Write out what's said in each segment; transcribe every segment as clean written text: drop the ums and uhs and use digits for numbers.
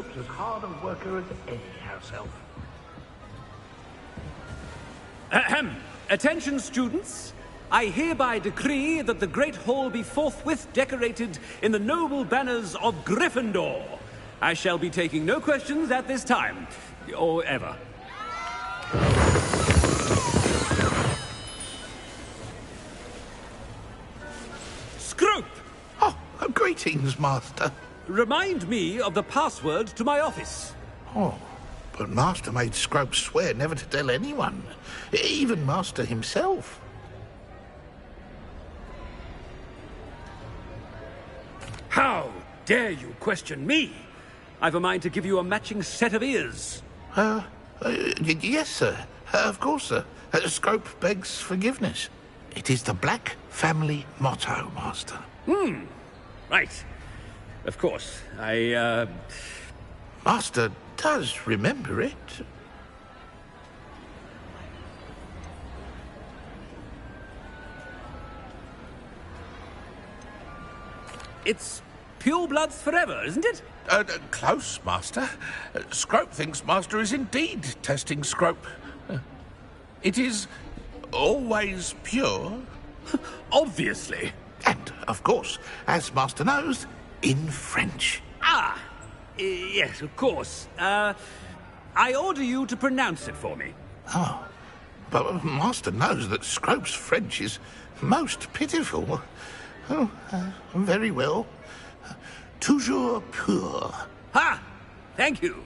Scrope's as hard a worker as any house elf. Ahem. Attention, students. I hereby decree that the Great Hall be forthwith decorated in the noble banners of Gryffindor. I shall be taking no questions at this time, or ever. Scrope! Oh, greetings, Master. Remind me of the password to my office. Oh, but Master made Scrope swear never to tell anyone, even Master himself. How dare you question me? I've a mind to give you a matching set of ears. Yes, sir. Of course, sir. Scrope begs forgiveness. It is the Black family motto, Master. Right. Of course. Master does remember it. It's pure bloods forever, isn't it? Close, Master. Scrope thinks Master is indeed testing Scrope. It is always pure. Obviously. And, of course, as Master knows, in French. Yes, of course. I order you to pronounce it for me. Oh, but Master knows that Scrope's French is most pitiful. Oh, very well. Toujours pur. Ha! Thank you.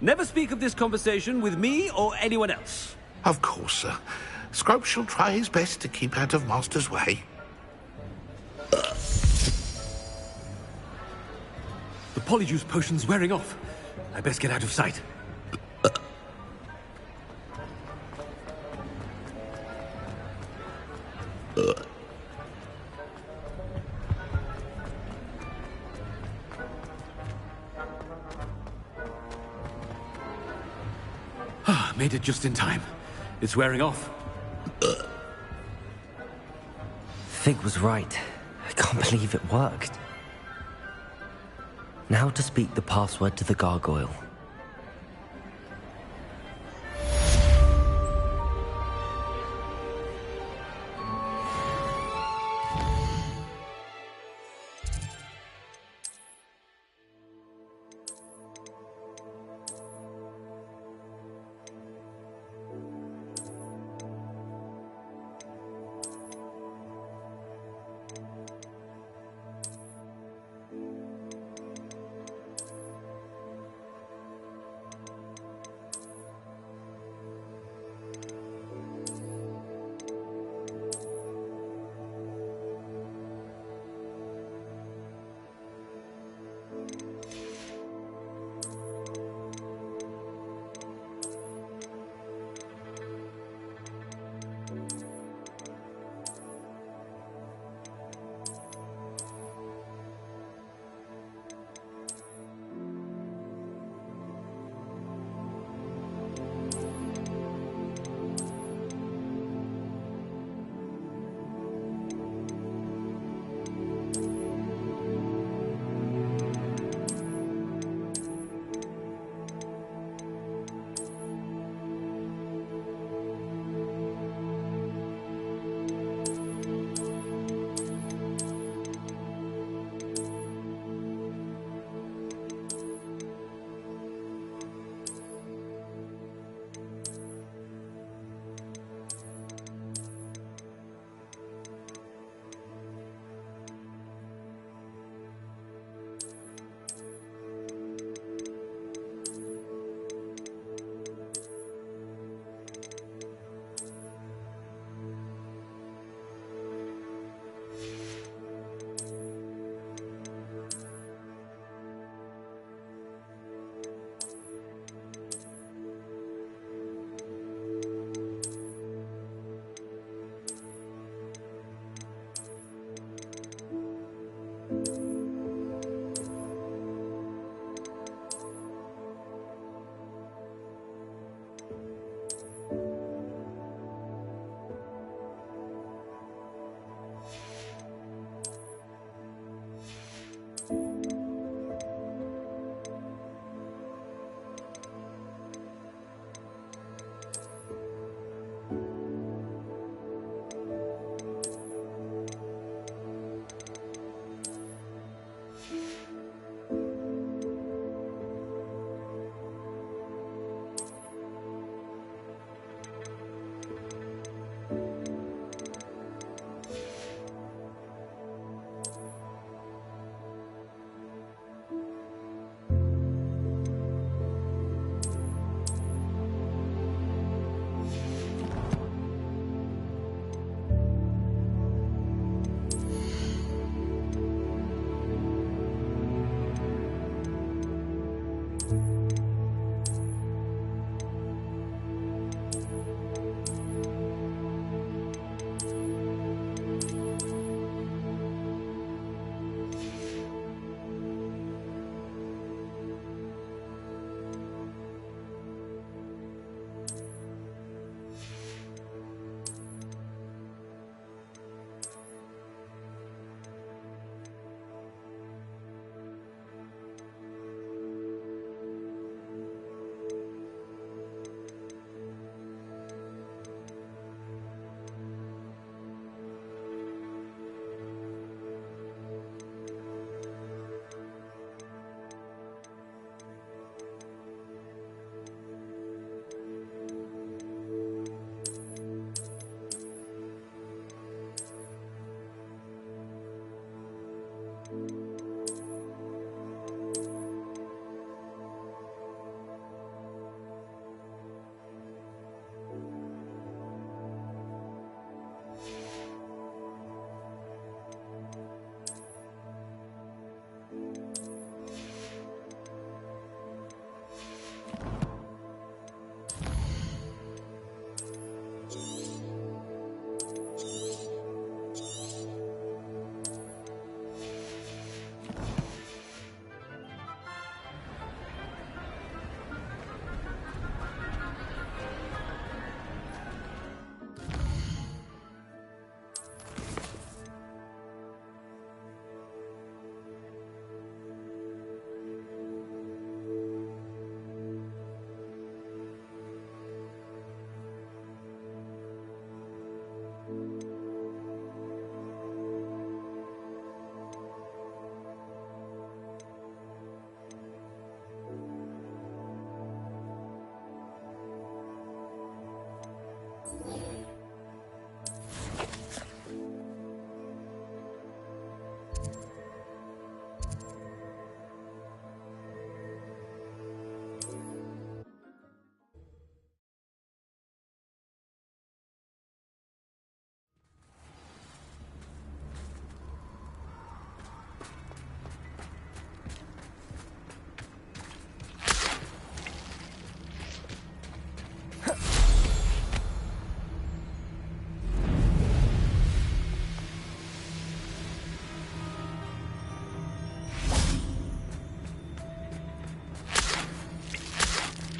Never speak of this conversation with me or anyone else. Of course, sir. Scrope shall try his best to keep out of Master's way. The polyjuice potion's wearing off. I best get out of sight. Made it just in time. It's wearing off. Fig was right. I can't believe it worked. Now to speak the password to the gargoyle.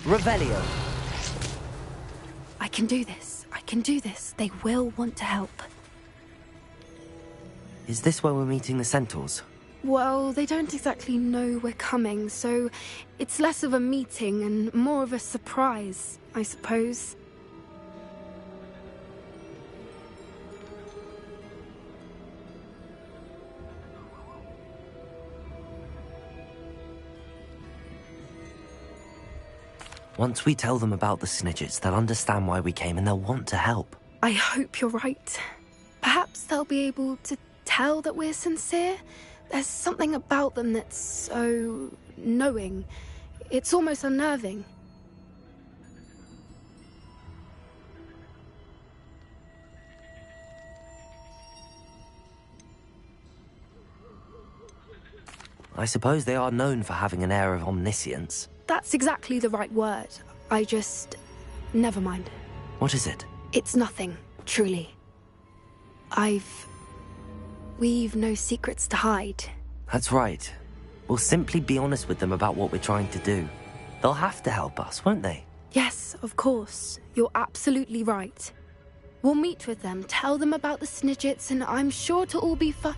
Revelio. I can do this. I can do this. They will want to help. Is this where we're meeting the centaurs? Well, they don't exactly know we're coming, so it's less of a meeting and more of a surprise, I suppose. Once we tell them about the Snidgets, they'll understand why we came and they'll want to help. I hope you're right. Perhaps they'll be able to tell that we're sincere. There's something about them that's so knowing. It's almost unnerving. I suppose they are known for having an air of omniscience. That's exactly the right word. Never mind. What is it? It's nothing, truly. We've no secrets to hide. That's right. We'll simply be honest with them about what we're trying to do. They'll have to help us, won't they? Yes, of course. You're absolutely right. We'll meet with them, tell them about the Snidgets, and I'm sure to all be fine.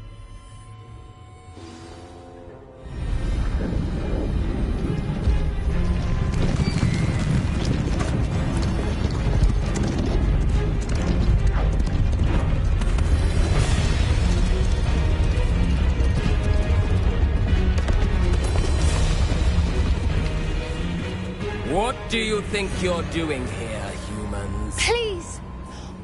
What do you think you're doing here, humans? Please!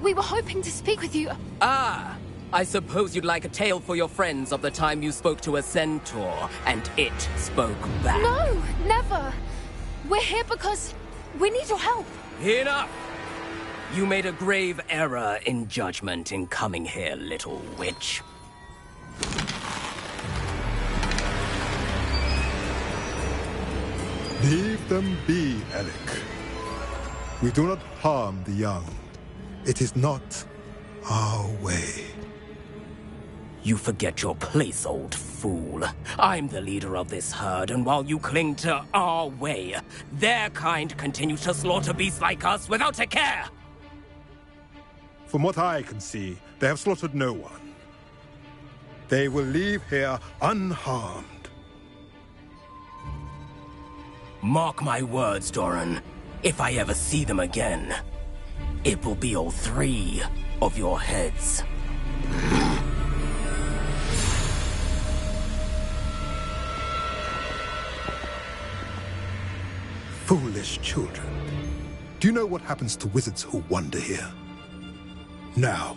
We were hoping to speak with you. Ah! I suppose you'd like a tale for your friends of the time you spoke to a centaur, and it spoke back. No, never! We're here because we need your help. Enough! You made a grave error in judgment in coming here, little witch. Leave them be, Eric. We do not harm the young. It is not our way. You forget your place, old fool. I'm the leader of this herd, and while you cling to our way, their kind continues to slaughter beasts like us without a care! From what I can see, they have slaughtered no one. They will leave here unharmed. Mark my words, Doran. If I ever see them again, it will be all 3 of your heads. Foolish children. Do you know what happens to wizards who wander here? Now,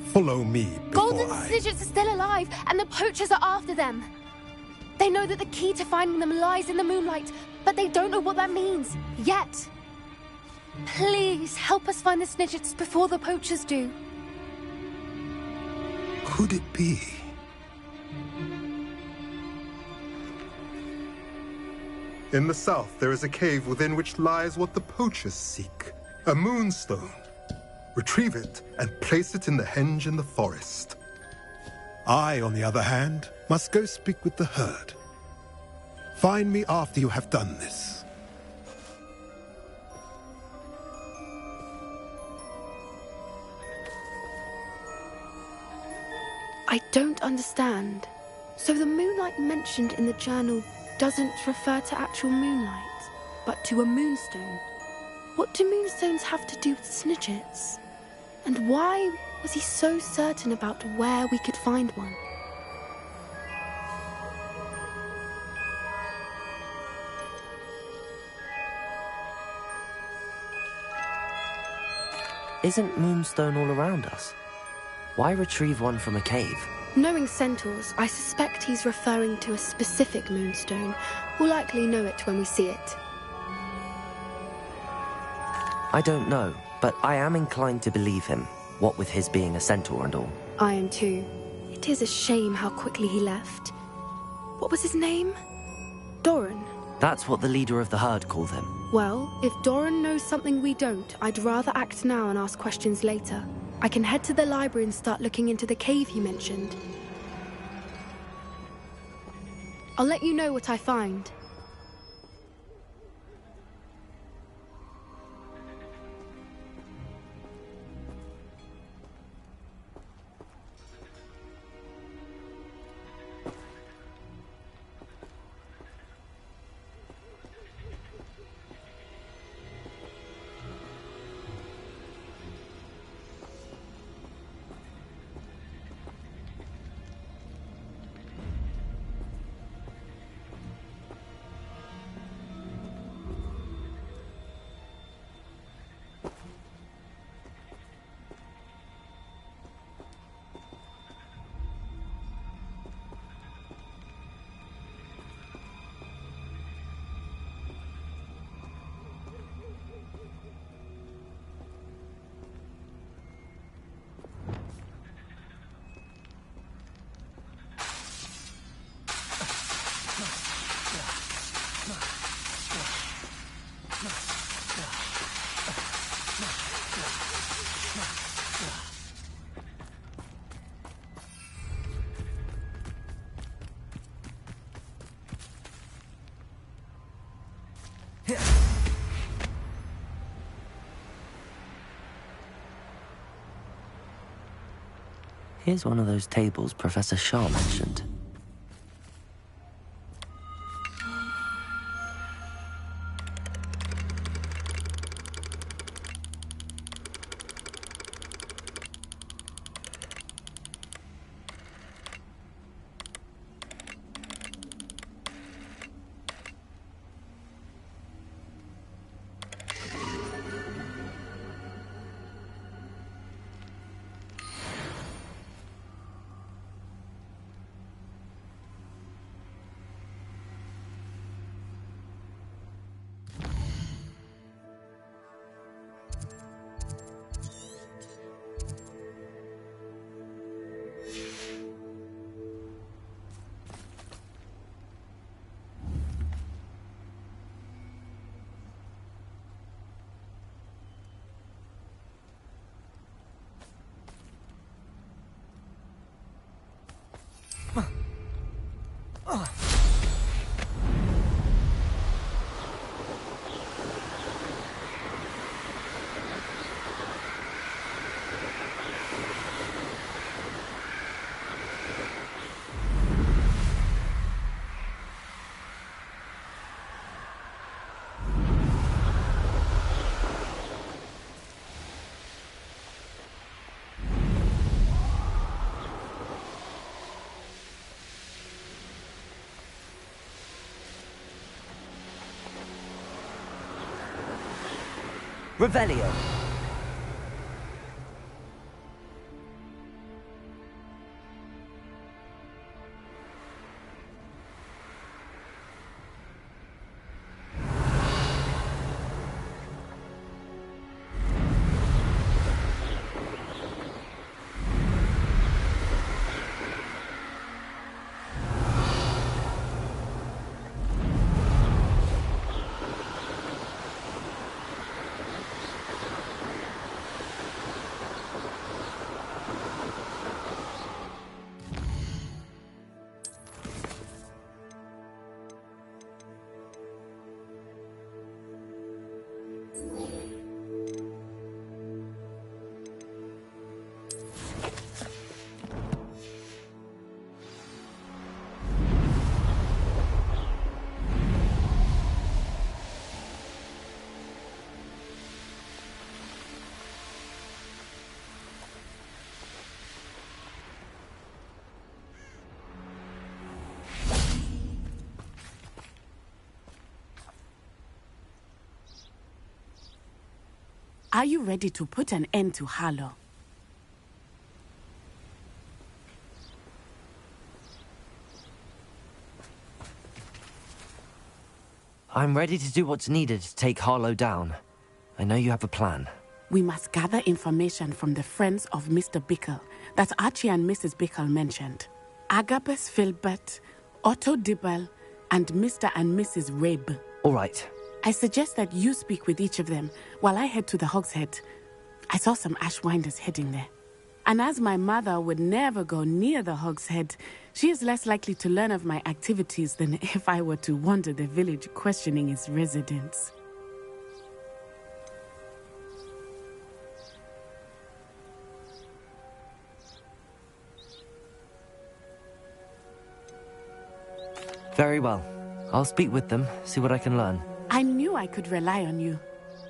follow me before Golden Snidgets are still alive, and the poachers are after them. They know that the key to finding them lies in the moonlight, but they don't know what that means, yet. Please, help us find the Snidgets before the poachers do. Could it be? In the south, there is a cave within which lies what the poachers seek. A moonstone. Retrieve it and place it in the henge in the forest. I, on the other hand, must go speak with the herd. Find me after you have done this. I don't understand. So the moonlight mentioned in the journal doesn't refer to actual moonlight, but to a moonstone. What do moonstones have to do with Snidgets? And why was he so certain about where we could find one? Isn't Moonstone all around us? Why retrieve one from a cave? Knowing centaurs, I suspect he's referring to a specific moonstone. We'll likely know it when we see it. I don't know, but I am inclined to believe him, what with his being a centaur and all. I am too. It is a shame how quickly he left. What was his name? Doran. That's what the leader of the herd called him. Well, if Doran knows something we don't, I'd rather act now and ask questions later. I can head to the library and start looking into the cave you mentioned. I'll let you know what I find. Here's one of those tables Professor Shaw mentioned. Revelio. Are you ready to put an end to Harlow? I'm ready to do what's needed to take Harlow down. I know you have a plan. We must gather information from the friends of Mr. Bickle that Archie and Mrs. Bickle mentioned. Agabus Filbert, Otto Dibble, and Mr. and Mrs. Rabe. All right. I suggest that you speak with each of them while I head to the Hogshead. I saw some Ashwinders heading there. And as my mother would never go near the Hogshead, she is less likely to learn of my activities than if I were to wander the village questioning its residents. Very well. I'll speak with them, see what I can learn. I knew I could rely on you.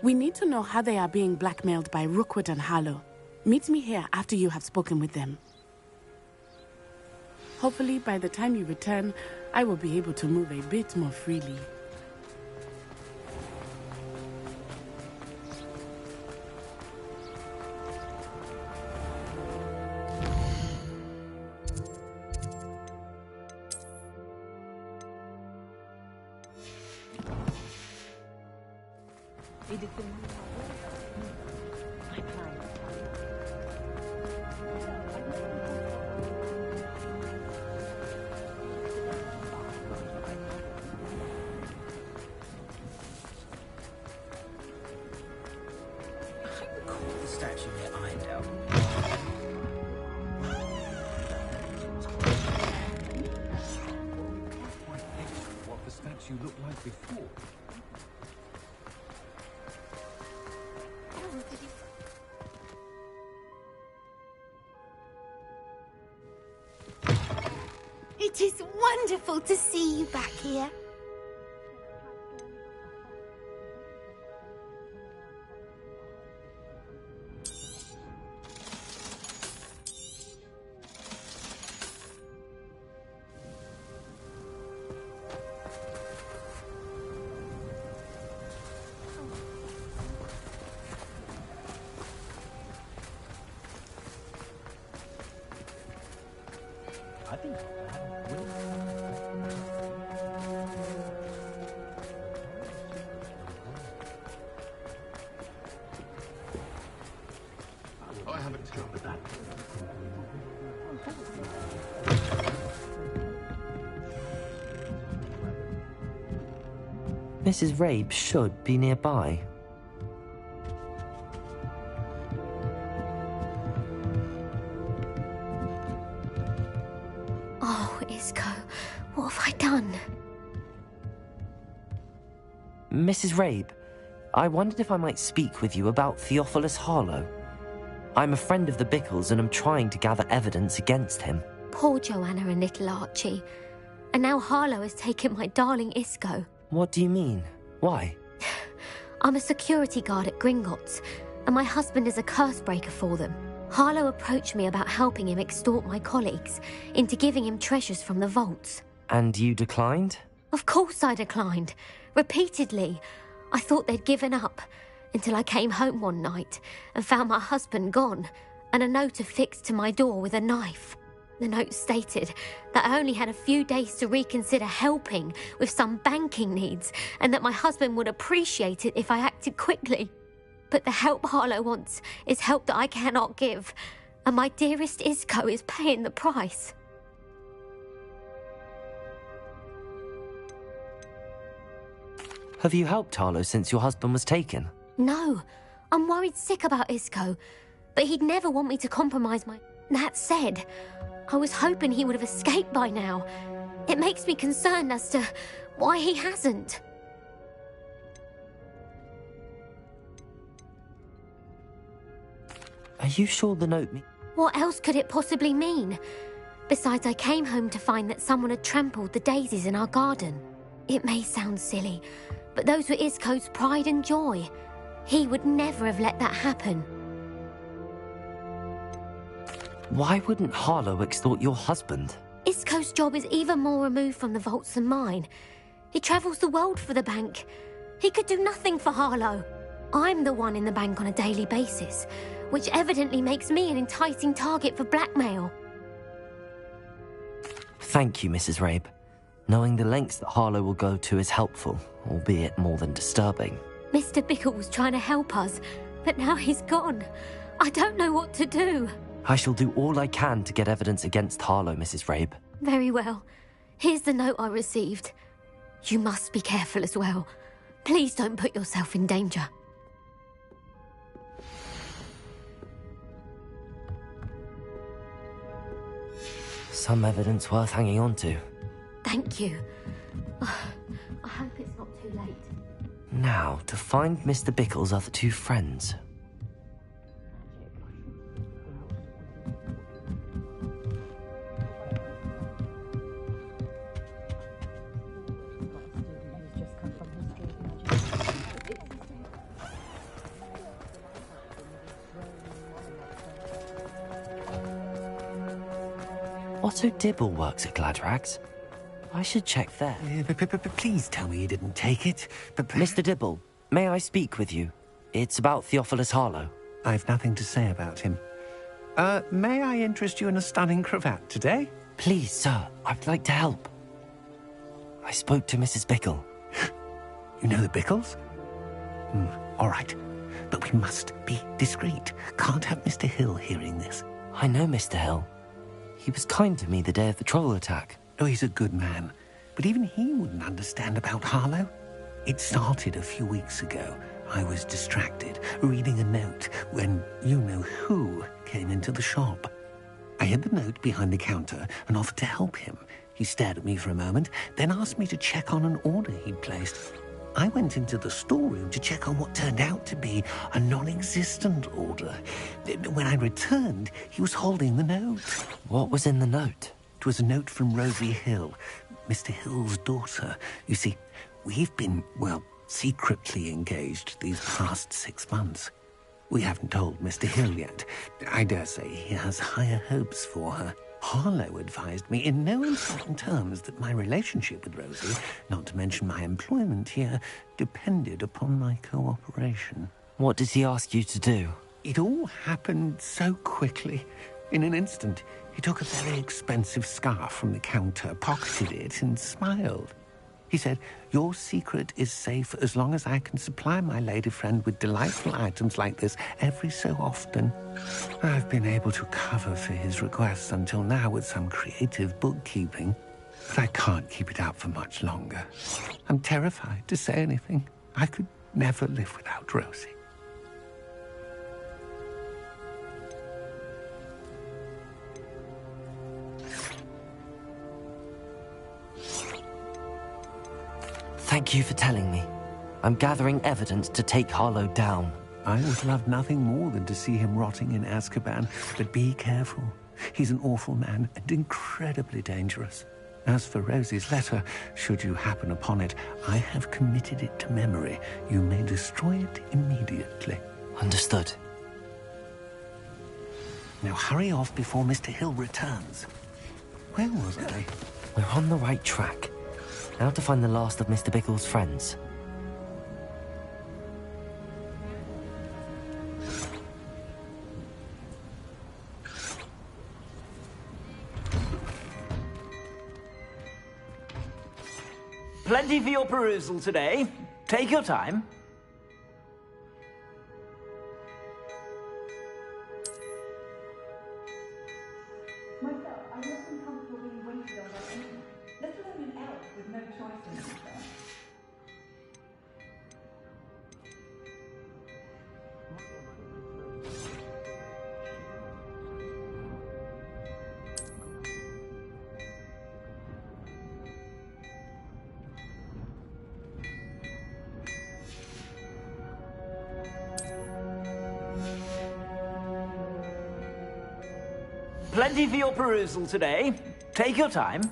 We need to know how they are being blackmailed by Rookwood and Harlow. Meet me here after you have spoken with them. Hopefully, by the time you return, I will be able to move a bit more freely. You looked like before. It is wonderful to see you back here. I haven't covered that. Mrs. Rabe should be nearby. Oh, Isco, what have I done? Mrs. Rabe, I wondered if I might speak with you about Theophilus Harlow. I'm a friend of the Bickles and I'm trying to gather evidence against him. Poor Joanna and little Archie. And now Harlow has taken my darling Isco. What do you mean? Why? I'm a security guard at Gringotts, and my husband is a curse breaker for them. Harlow approached me about helping him extort my colleagues into giving him treasures from the vaults. And you declined? Of course I declined. Repeatedly. I thought they'd given up, until I came home one night and found my husband gone, and a note affixed to my door with a knife. The note stated that I only had a few days to reconsider helping with some banking needs, and that my husband would appreciate it if I acted quickly. But the help Harlow wants is help that I cannot give, and my dearest Isco is paying the price. Have you helped Harlow since your husband was taken? No, I'm worried sick about Isco, but he'd never want me to compromise my... That said, I was hoping he would have escaped by now. It makes me concerned as to why he hasn't. Are you sure the note What else could it possibly mean? Besides, I came home to find that someone had trampled the daisies in our garden. It may sound silly, but those were Isco's pride and joy. He would never have let that happen. Why wouldn't Harlow extort your husband? Isco's job is even more removed from the vaults than mine. He travels the world for the bank. He could do nothing for Harlow. I'm the one in the bank on a daily basis, which evidently makes me an enticing target for blackmail. Thank you, Mrs. Rabe. Knowing the lengths that Harlow will go to is helpful, albeit more than disturbing. Mr. Bickle was trying to help us, but now he's gone. I don't know what to do. I shall do all I can to get evidence against Harlow, Mrs. Rabe. Very well. Here's the note I received. You must be careful as well. Please don't put yourself in danger. Some evidence worth hanging on to. Thank you. I hope it's not too late. Now, to find Mr. Bickle's other two friends. Otto Dibble works at Gladrags. I should check there. Please tell me you didn't take it. Mr. Dibble, may I speak with you? It's about Theophilus Harlow. I've nothing to say about him. May I interest you in a stunning cravat today? Please, sir, I'd like to help. I spoke to Mrs. Bickle. You know the Bickles? All right, but we must be discreet. Can't have Mr. Hill hearing this. I know Mr. Hill. He was kind to me the day of the troll attack. Oh, he's a good man, but even he wouldn't understand about Harlow. It started a few weeks ago. I was distracted, reading a note, when you-know-who came into the shop. I hid the note behind the counter and offered to help him. He stared at me for a moment, then asked me to check on an order he'd placed. I went into the storeroom to check on what turned out to be a non-existent order. When I returned, he was holding the note. What was in the note? It was a note from Rosie Hill, Mr. Hill's daughter. You see, we've been, well, secretly engaged these past 6 months. We haven't told Mr. Hill yet. I dare say he has higher hopes for her. Harlow advised me in no uncertain terms that my relationship with Rosie, not to mention my employment here, depended upon my cooperation. What did he ask you to do? It all happened so quickly. In an instant, he took a very expensive scarf from the counter, pocketed it, and smiled. He said, "Your secret is safe as long as I can supply my lady friend with delightful items like this every so often." I've been able to cover for his requests until now with some creative bookkeeping, but I can't keep it up for much longer. I'm terrified to say anything. I could never live without Rosie. Thank you for telling me. I'm gathering evidence to take Harlow down. I would love nothing more than to see him rotting in Azkaban, but be careful. He's an awful man and incredibly dangerous. As for Rosie's letter, should you happen upon it, I have committed it to memory. You may destroy it immediately. Understood. Now hurry off before Mr. Hill returns. Where was I? We're on the right track. Now to find the last of Mr. Bickle's friends. Plenty for your perusal today. Take your time. Myself, I'm not uncomfortable being waited on by anyone, let alone an elf with no choice in the matter. Plenty for your perusal today. Take your time.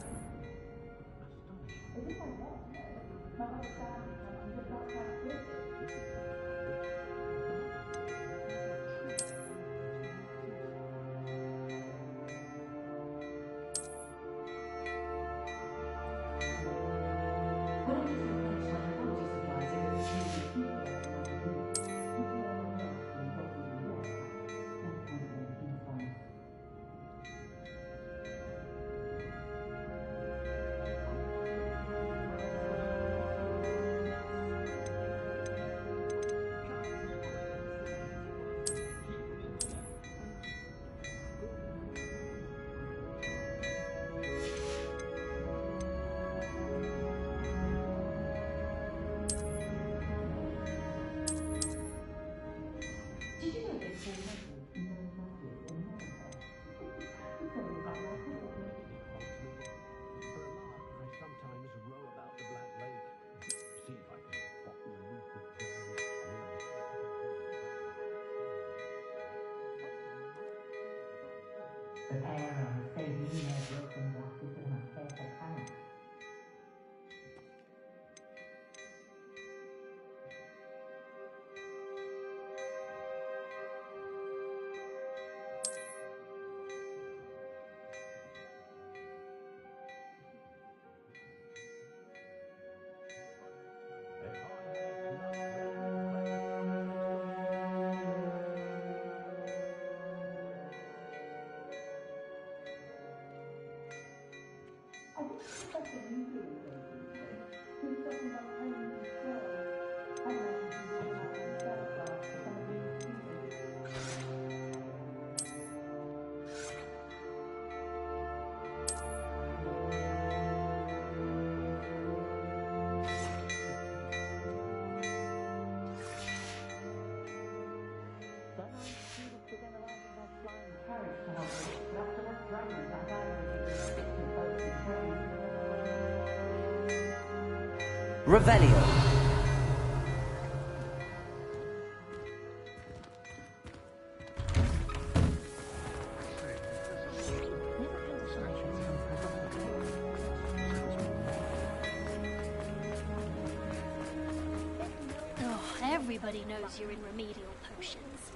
The pair are saving their broken glasses and my perfect hands. I didn't expect that you do it, talking about pain and joy. I imagine you about yourself after some of these students. Carriage to Hogwarts, but after that dragon that died Revelio. Everybody knows you're in remedial potions.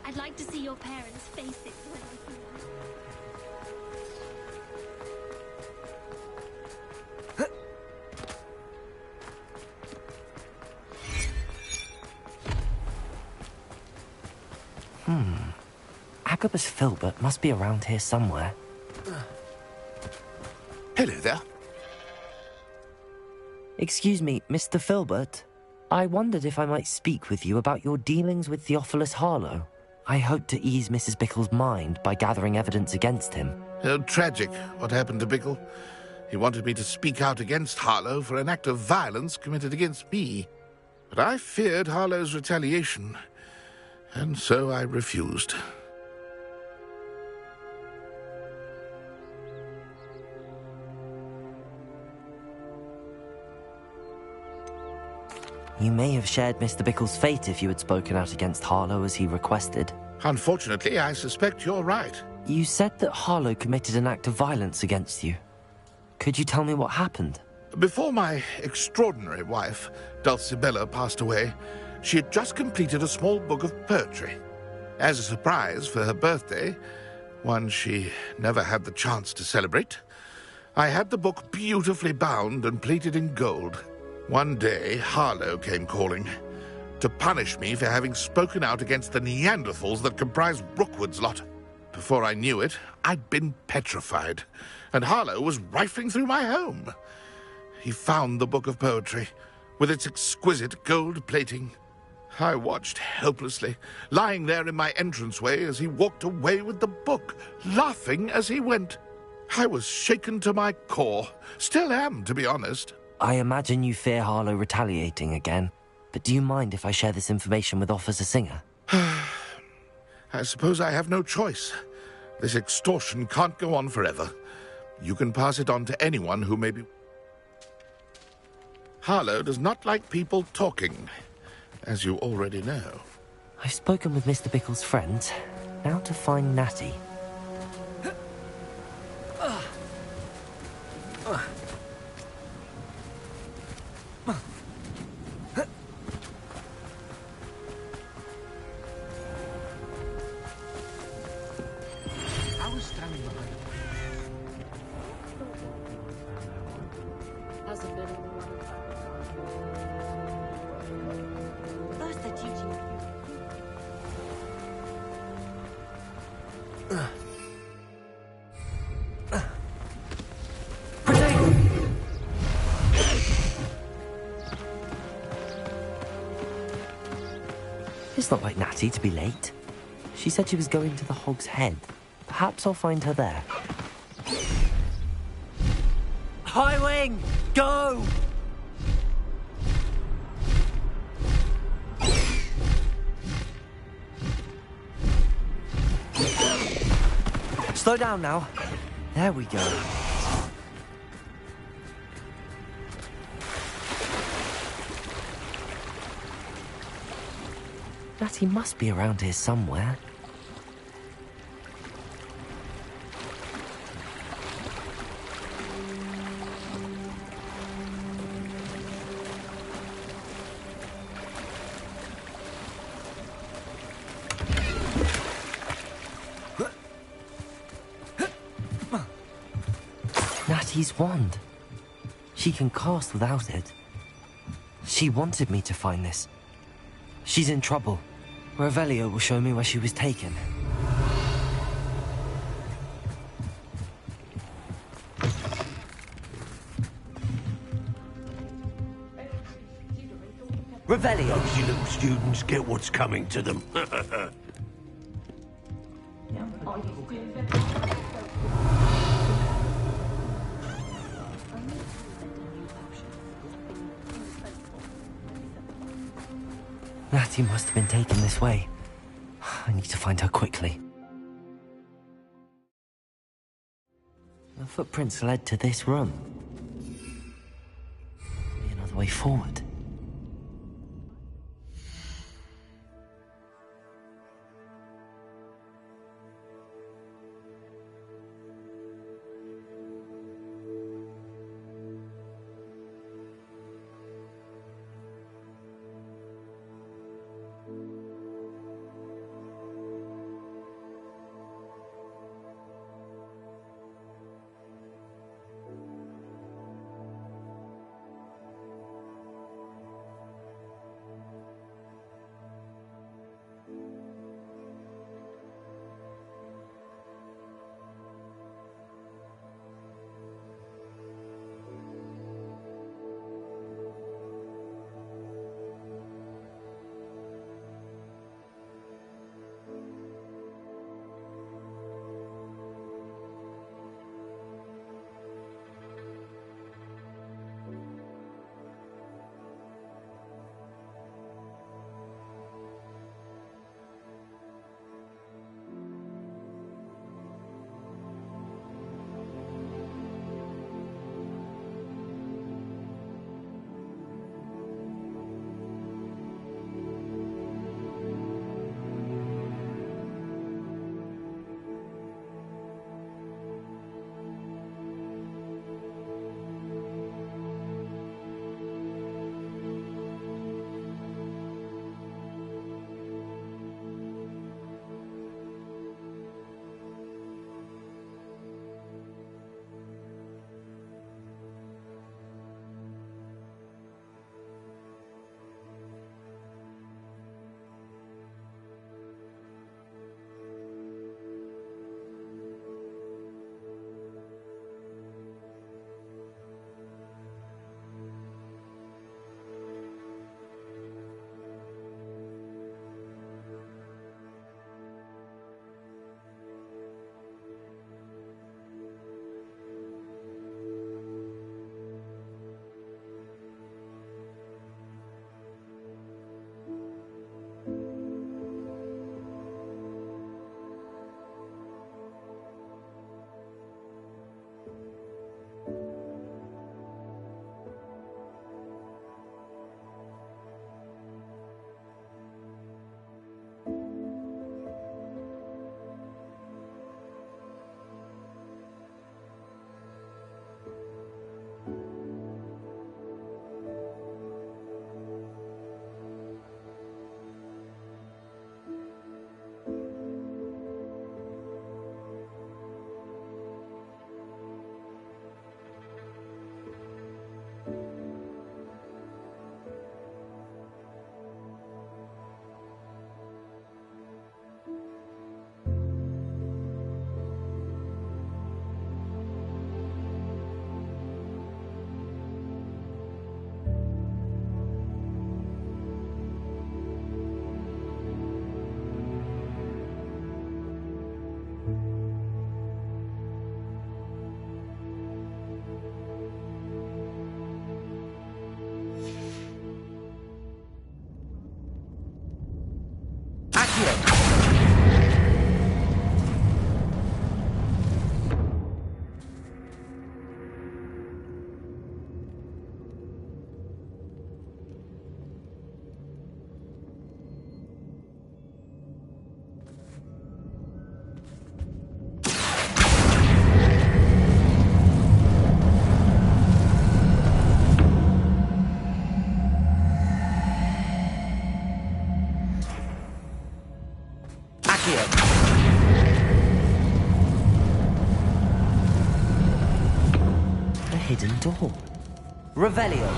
I'd like to see your parents' faces when they see that. Agabus Filbert must be around here somewhere. Hello there. Excuse me, Mr. Filbert. I wondered if I might speak with you about your dealings with Theophilus Harlow. I hope to ease Mrs. Bickle's mind by gathering evidence against him. Tragic what happened to Bickle. He wanted me to speak out against Harlow for an act of violence committed against me. But I feared Harlow's retaliation, and so I refused. You may have shared Mr. Bickle's fate if you had spoken out against Harlow as he requested. Unfortunately, I suspect you're right. You said that Harlow committed an act of violence against you. Could you tell me what happened? Before my extraordinary wife, Dulcibella, passed away, she had just completed a small book of poetry. As a surprise for her birthday, one she never had the chance to celebrate, I had the book beautifully bound and plated in gold. One day, Harlow came calling to punish me for having spoken out against the Neanderthals that comprise Rookwood's lot. Before I knew it, I'd been petrified, and Harlow was rifling through my home. He found the book of poetry, with its exquisite gold plating. I watched helplessly, lying there in my entranceway as he walked away with the book, laughing as he went. I was shaken to my core. Still am, to be honest. I imagine you fear Harlow retaliating again, but do you mind if I share this information with Officer Singer? I suppose I have no choice. This extortion can't go on forever. You can pass it on to anyone who may be... Harlow does not like people talking, as you already know. I've spoken with Mr. Bickle's friends. Now to find Natty. It's not like Natty to be late. She said she was going to the Hog's Head. Perhaps I'll find her there. High Wing, go! Slow down now. There we go. Natty must be around here somewhere. Natty's wand. She can cast without it. She wanted me to find this. She's in trouble. Revelio will show me where she was taken. Revelio! Those you little students get what's coming to them. Natty must have been taken this way. I need to find her quickly. The footprints led to this room. Maybe another way forward. door. Revelio.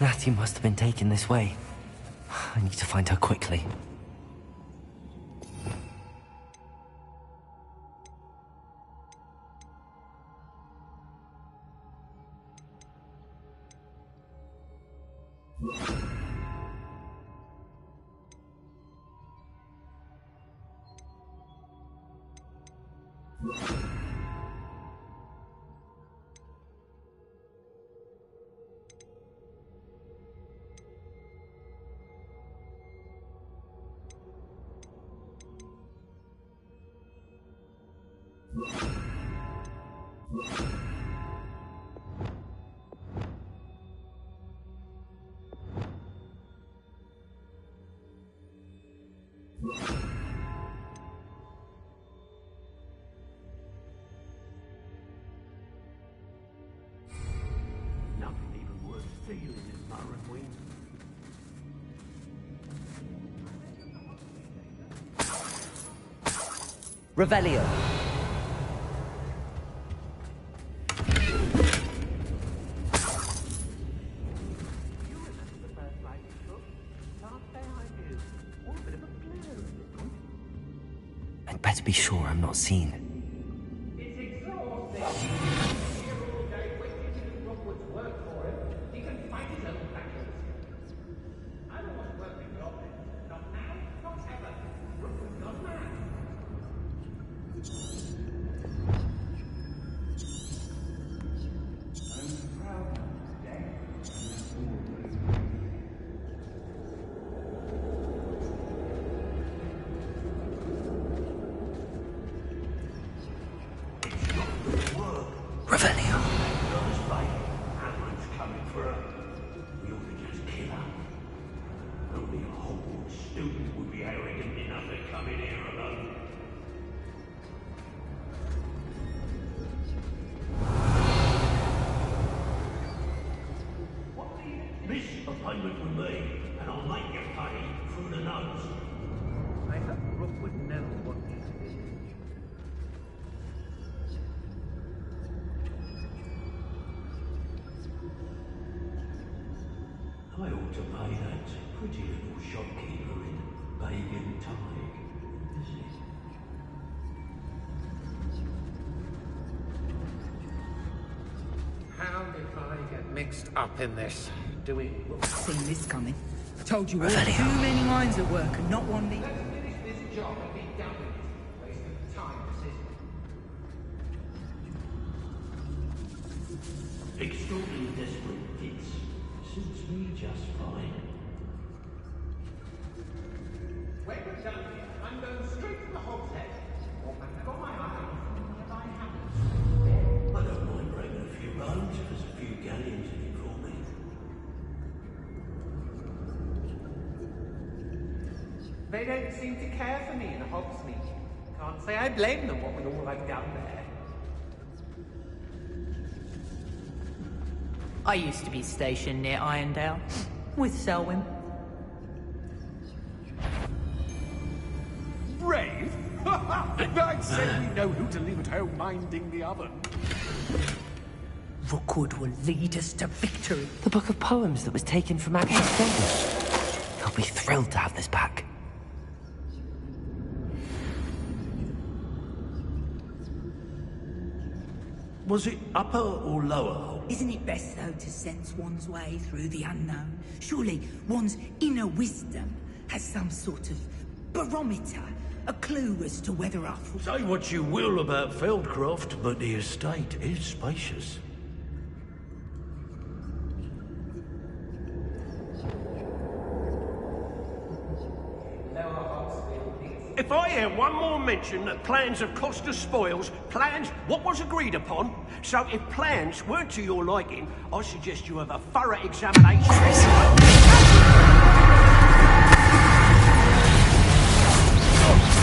Natty must have been taken this way. I need to find her quickly. Nothing even worth feeling in Morrowind. Revelio. I'd better be sure I'm not seen. Appointment with me, and I'll make you pay through the nose. I hope Rookwood knows what this is. I ought to pay that pretty little shopkeeper in Bagan Tide, isn't it? How did I get mixed up in this? Do we... Seen this coming. I told you all, too many minds at work and not one leader. Let's finish this job and be done with it. Wasting time, this is. Extraordinarily desperate fits. Suits me just fine. When we're done here, I'm going straight to the hogshead. Or I've got my eye if I haven't. I don't mind breaking a few bones if there's a few galleons in it for me. They don't seem to care for me in Hogsmeade. Can't say I blame them, what with all I've done there. I used to be stationed near Irondale with Selwyn. Brave? I'd say we know who to leave at home minding the oven. Rookwood will lead us to victory. The book of poems that was taken from Agnes Stable. He'll be thrilled to have this back. Was it upper or lower? Isn't it best, though, to sense one's way through the unknown? Surely one's inner wisdom has some sort of barometer, a clue as to whether our... Say what you will about Feldcroft, but the estate is spacious. If I hear one more mention that plans have cost us spoils, plans what was agreed upon, so if plans weren't to your liking, I suggest you have a thorough examination.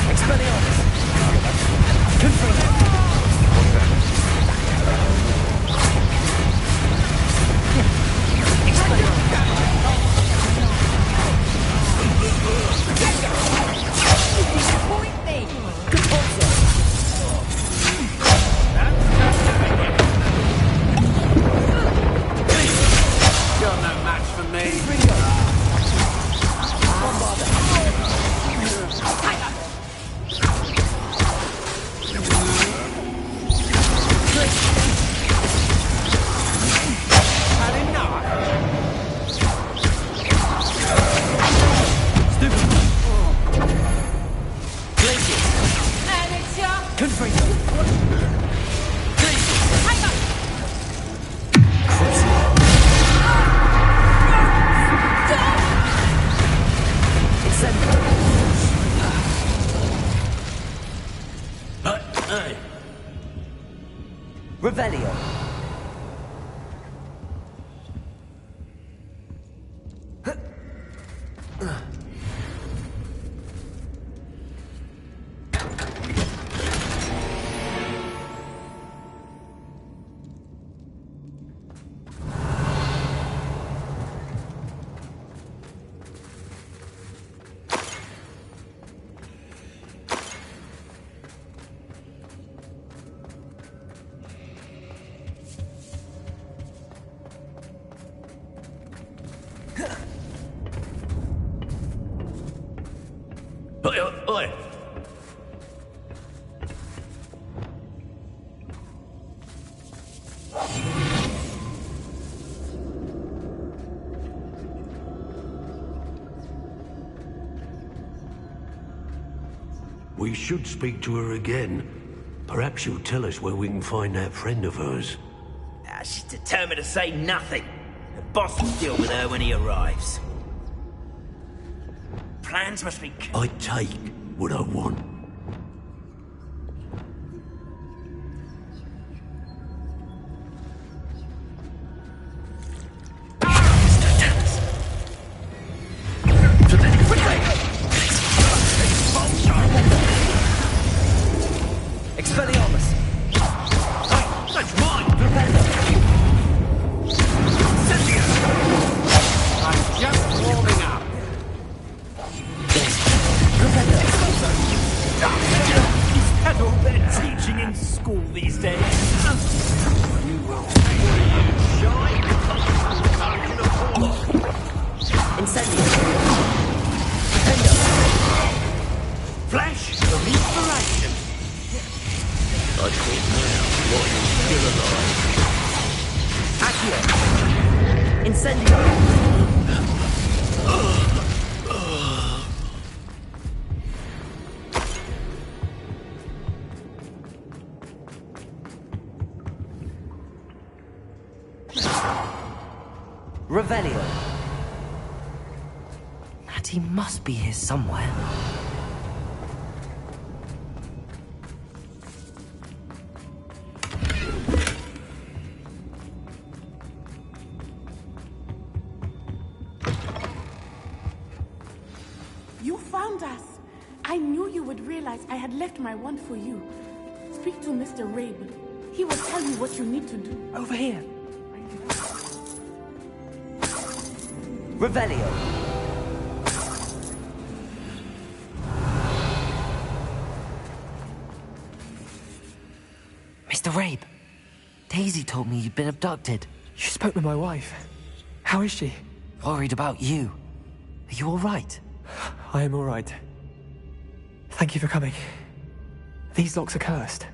Expelliarmus! Confirmed! Oi! We should speak to her again. Perhaps she'll tell us where we can find that friend of hers. She's determined to say nothing. The boss will deal with her when he arrives. Plans must be... I take what I want. Expelliarmus! That's mine! I'm just warming up. Is that all they're teaching in school these days? You will see you shine. Incendio! Flash of inspiration. I think now what is still alive. Accio! Incendio! Revelio. Natty must be here somewhere. You found us. I knew you would realize I had left my wand for you. Speak to Mr. Rabe. He will tell you what you need to do. Over here. Revelio. Mr. Rabe, Daisy told me you'd been abducted. You spoke with my wife. How is she? Worried about you. Are you all right? I am all right. Thank you for coming. These locks are cursed,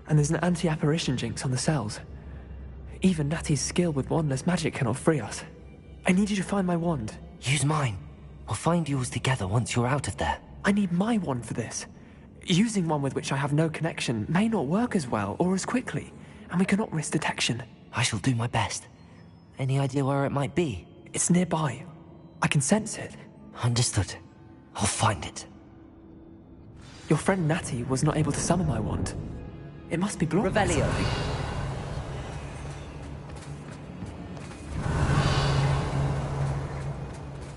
and there's an anti-apparition jinx on the cells. Even Natty's skill with wandless magic cannot free us. I need you to find my wand. Use mine. We'll find yours together once you're out of there. I need my wand for this. Using one with which I have no connection may not work as well or as quickly, and we cannot risk detection. I shall do my best. Any idea where it might be? It's nearby. I can sense it. Understood. I'll find it. Your friend Natty was not able to summon my wand. It must be blocked. Revelio.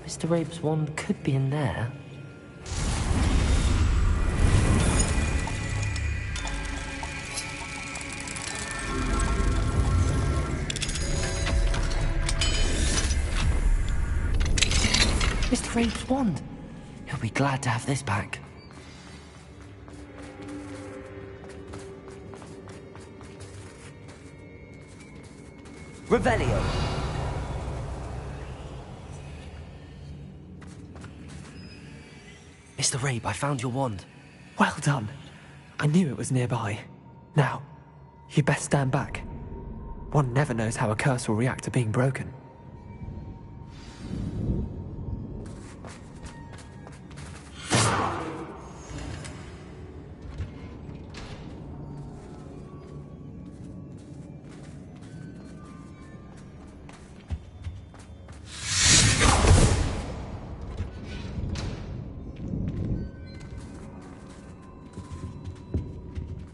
Mr. Rabe's wand could be in there. Mr. Rabe's wand. He'll be glad to have this back. Revelio. Mr. Rabe, I found your wand. Well done. I knew it was nearby. Now, you best stand back. One never knows how a curse will react to being broken.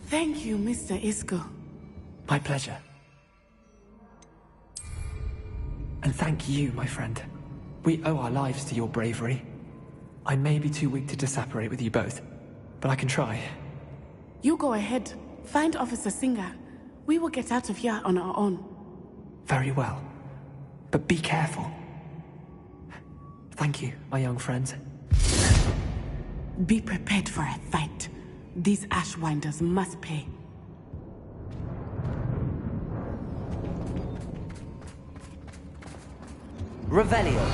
Thank you, Mr. Isco. My pleasure. And thank you, my friend. We owe our lives to your bravery. I may be too weak to disapparate with you both, but I can try. You go ahead. Find Officer Singer. We will get out of here on our own. Very well. But be careful. Thank you, my young friends. Be prepared for a fight. These Ashwinders must pay. Revelio.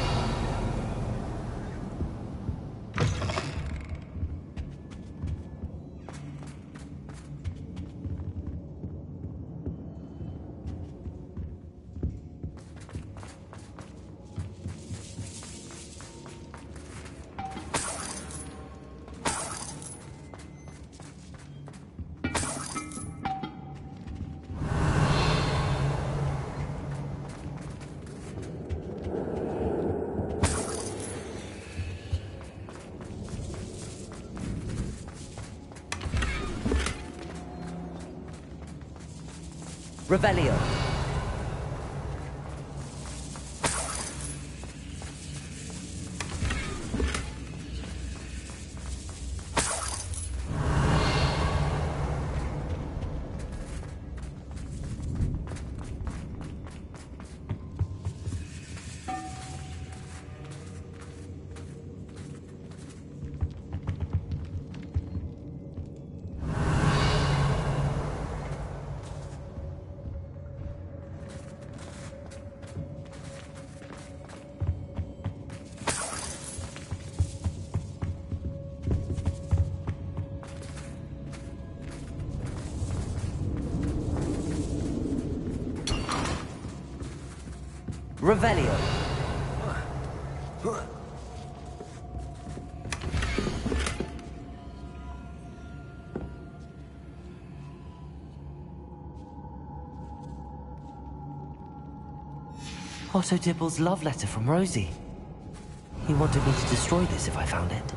Revelio. Revelio. Otto Dibble's love letter from Rosie. He wanted me to destroy this if I found it.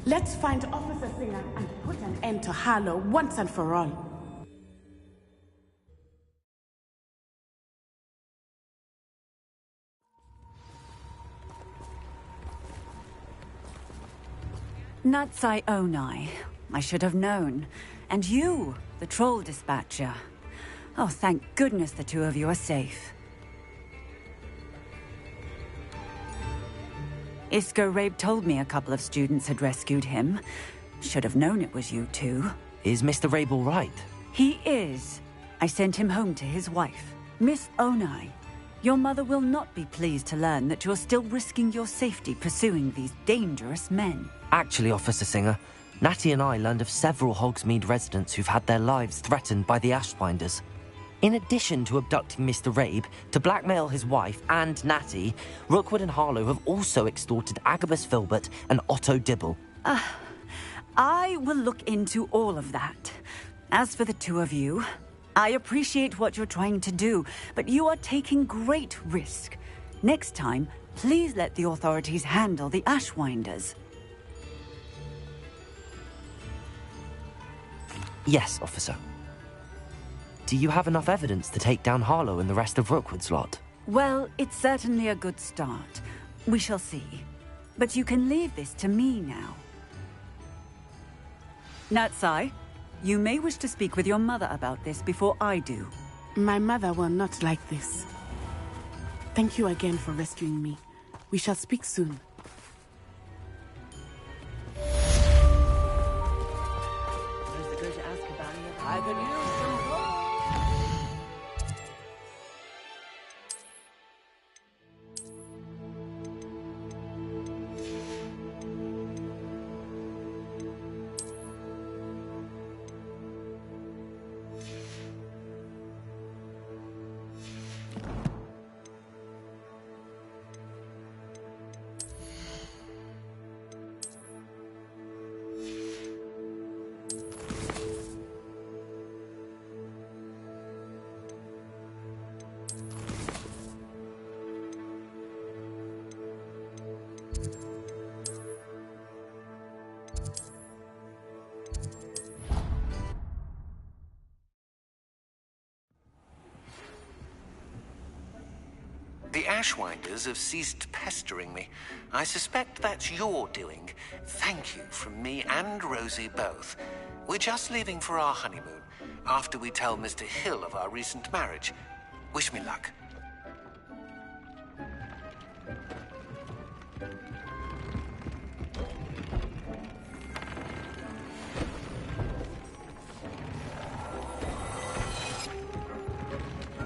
Let's find Officer Singer and put an end to Harlow once and for all. Natsai Onai. I should have known. And you, the troll dispatcher. Oh, thank goodness the two of you are safe. Isco Rabe told me a couple of students had rescued him. Should have known it was you two. Is Mr. Rabe all right? He is. I sent him home to his wife. Miss Onai, your mother will not be pleased to learn that you're still risking your safety pursuing these dangerous men. Actually, Officer Singer, Natty and I learned of several Hogsmeade residents who've had their lives threatened by the Ashbinders. In addition to abducting Mr. Rabe, to blackmail his wife and Natty, Rookwood and Harlow have also extorted Agabus Filbert and Otto Dibble. I will look into all of that. As for the two of you, I appreciate what you're trying to do, but you are taking great risk. Next time, please let the authorities handle the Ashwinders. Yes, officer. Do you have enough evidence to take down Harlow and the rest of Rookwood's lot? Well, it's certainly a good start. We shall see. But you can leave this to me now. Natsai, you may wish to speak with your mother about this before I do. My mother will not like this. Thank you again for rescuing me. We shall speak soon. I could use some The Ashwinders have ceased pestering me. I suspect that's your doing. Thank you from me and Rosie both. We're just leaving for our honeymoon, after we tell Mr. Hill of our recent marriage. Wish me luck.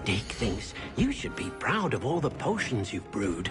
Dick thinks you should be proud of all the potions you've brewed.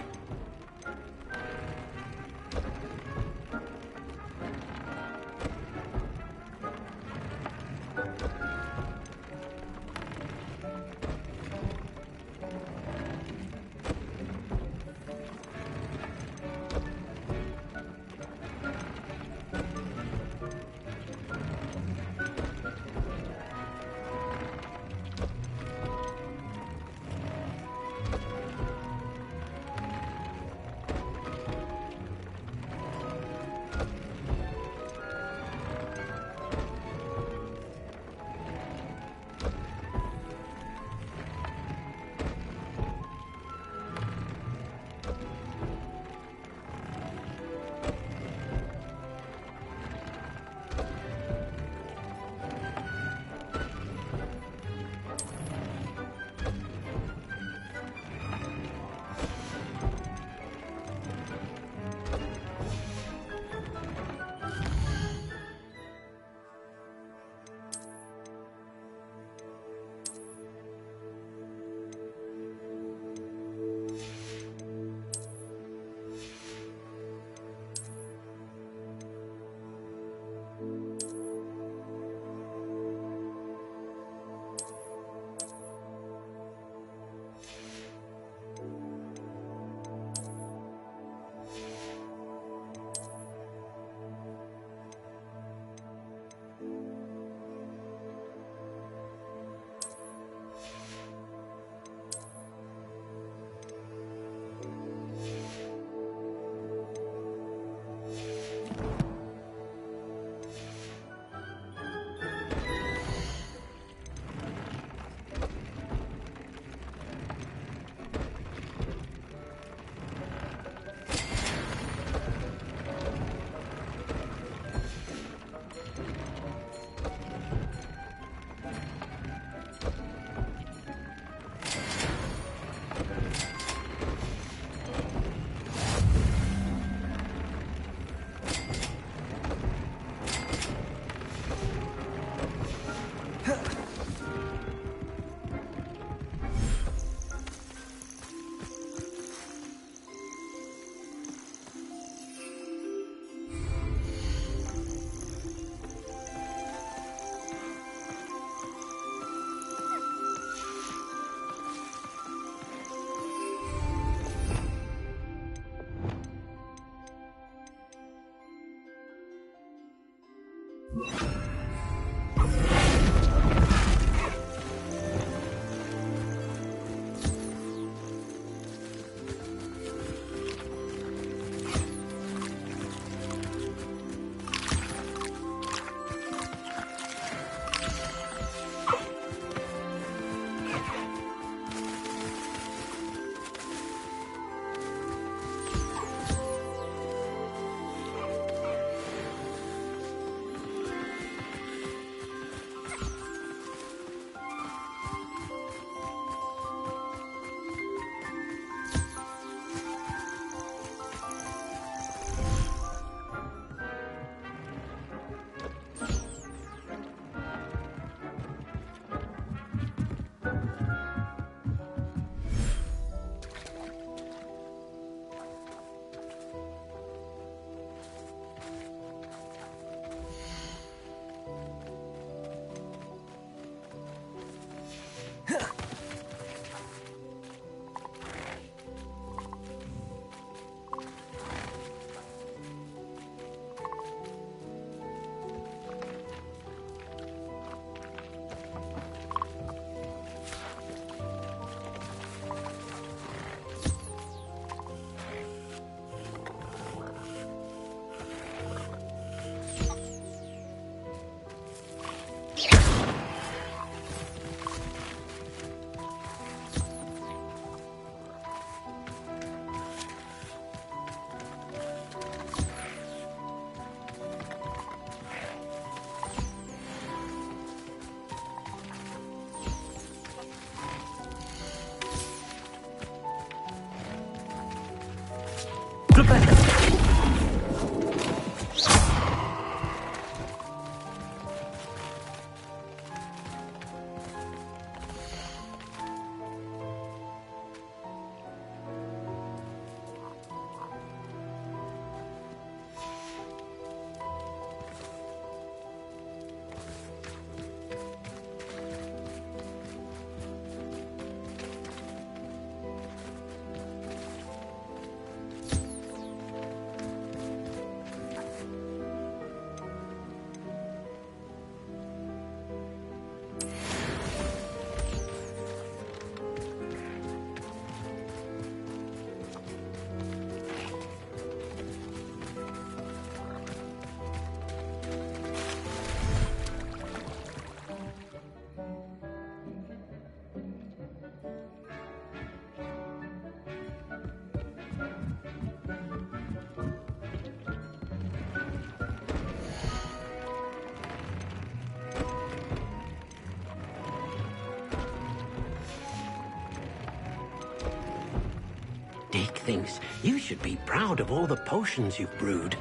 Dick thinks you should be proud of all the potions you've brewed.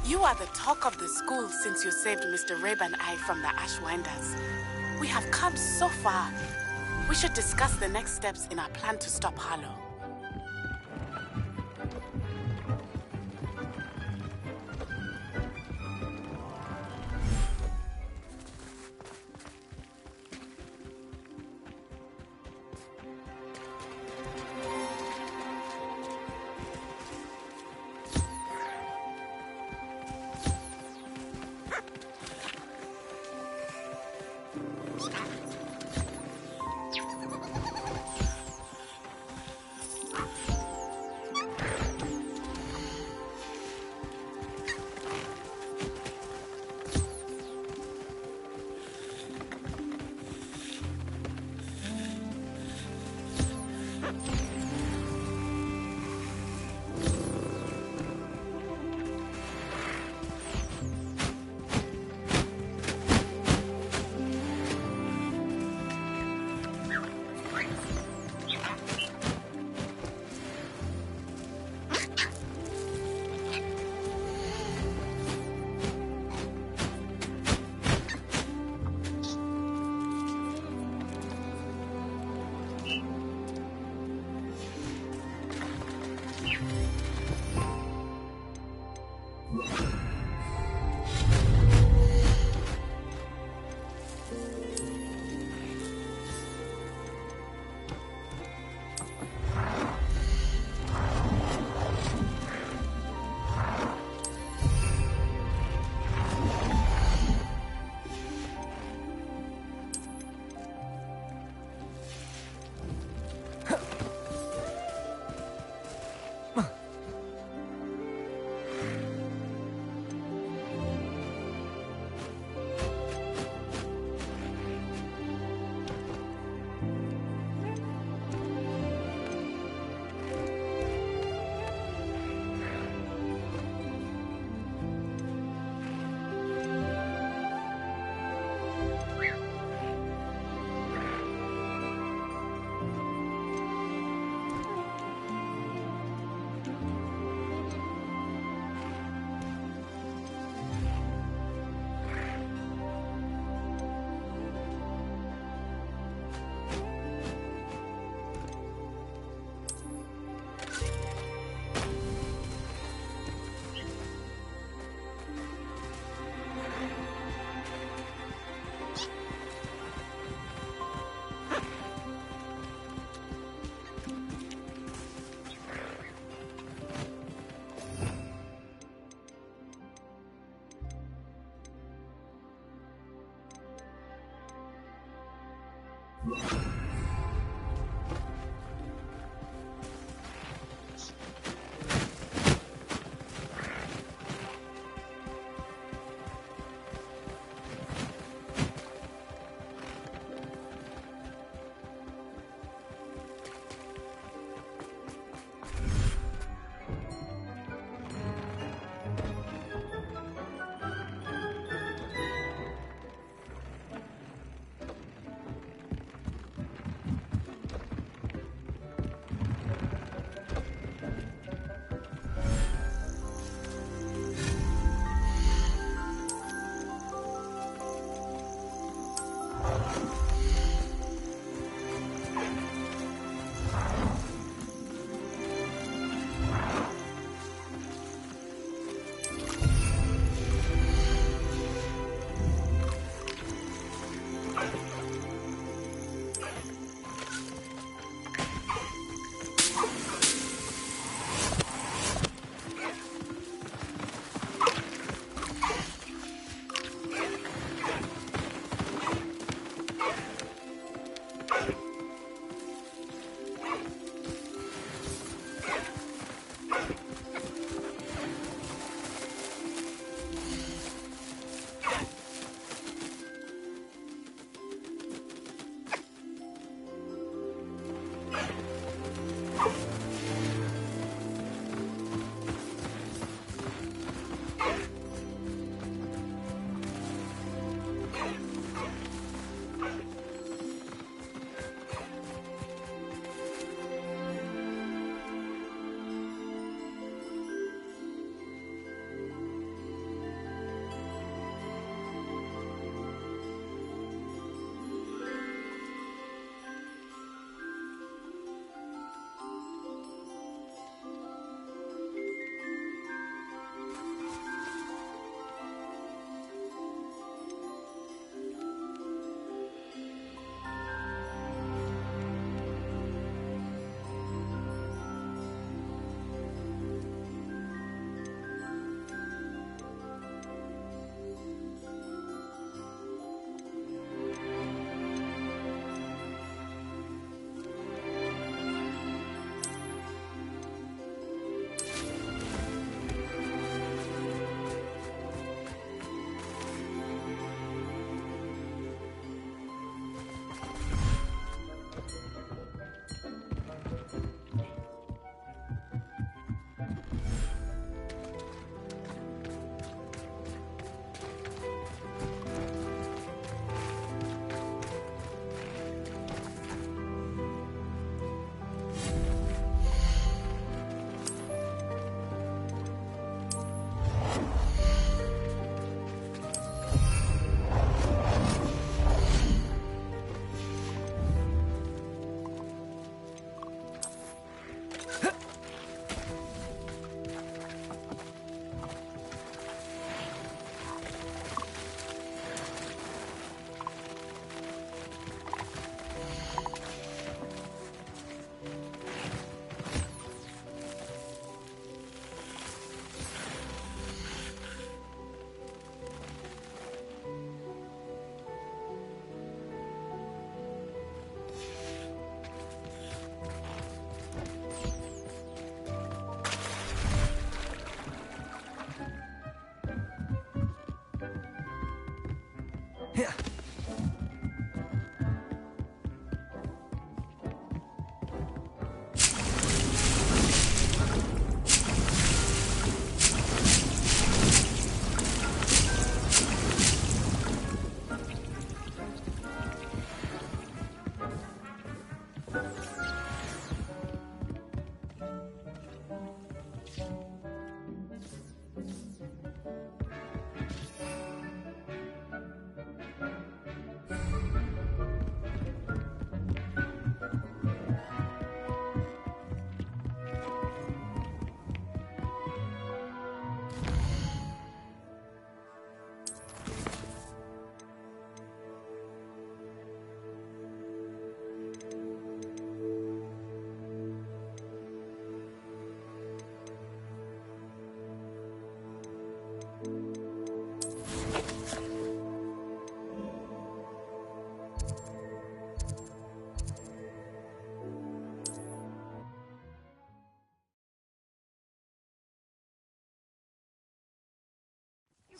You are the talk of the school since you saved Mr. Rabe and I from the Ashwinders. We have come so far. We should discuss the next steps in our plan to stop Harlow.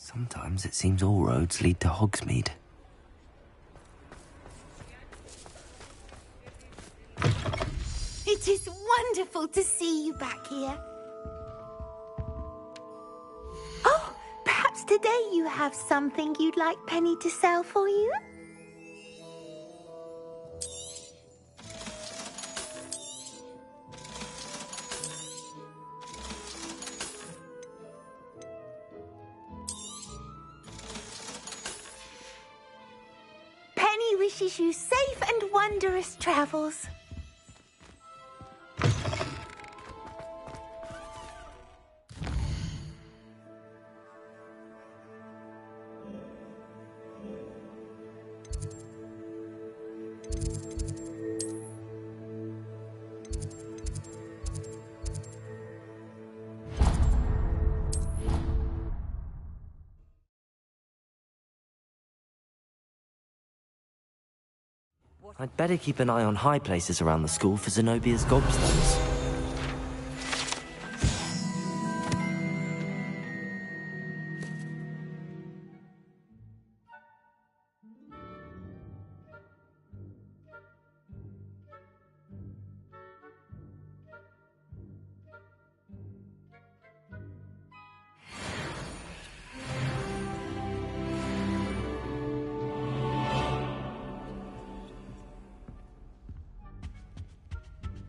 Sometimes it seems all roads lead to Hogsmeade. It is wonderful to see you back here. Oh, perhaps today you have something you'd like Penny to sell for you? Penny wishes you safe and wondrous travels. I'd better keep an eye on high places around the school for Zenobia's gobstones.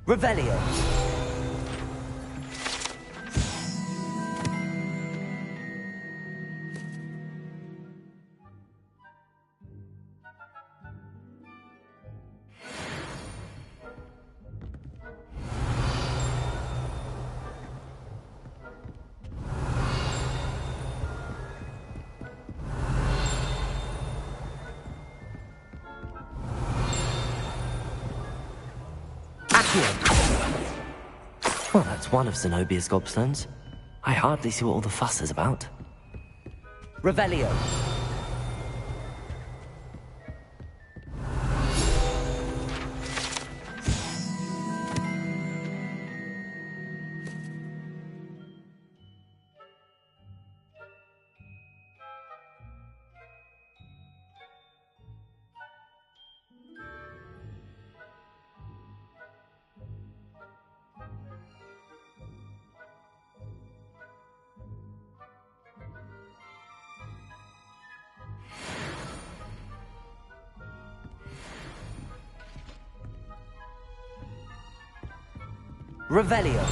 Revelio. Well, that's one of Zenobia's gobstones. I hardly see what all the fuss is about. Revelio. Revelio.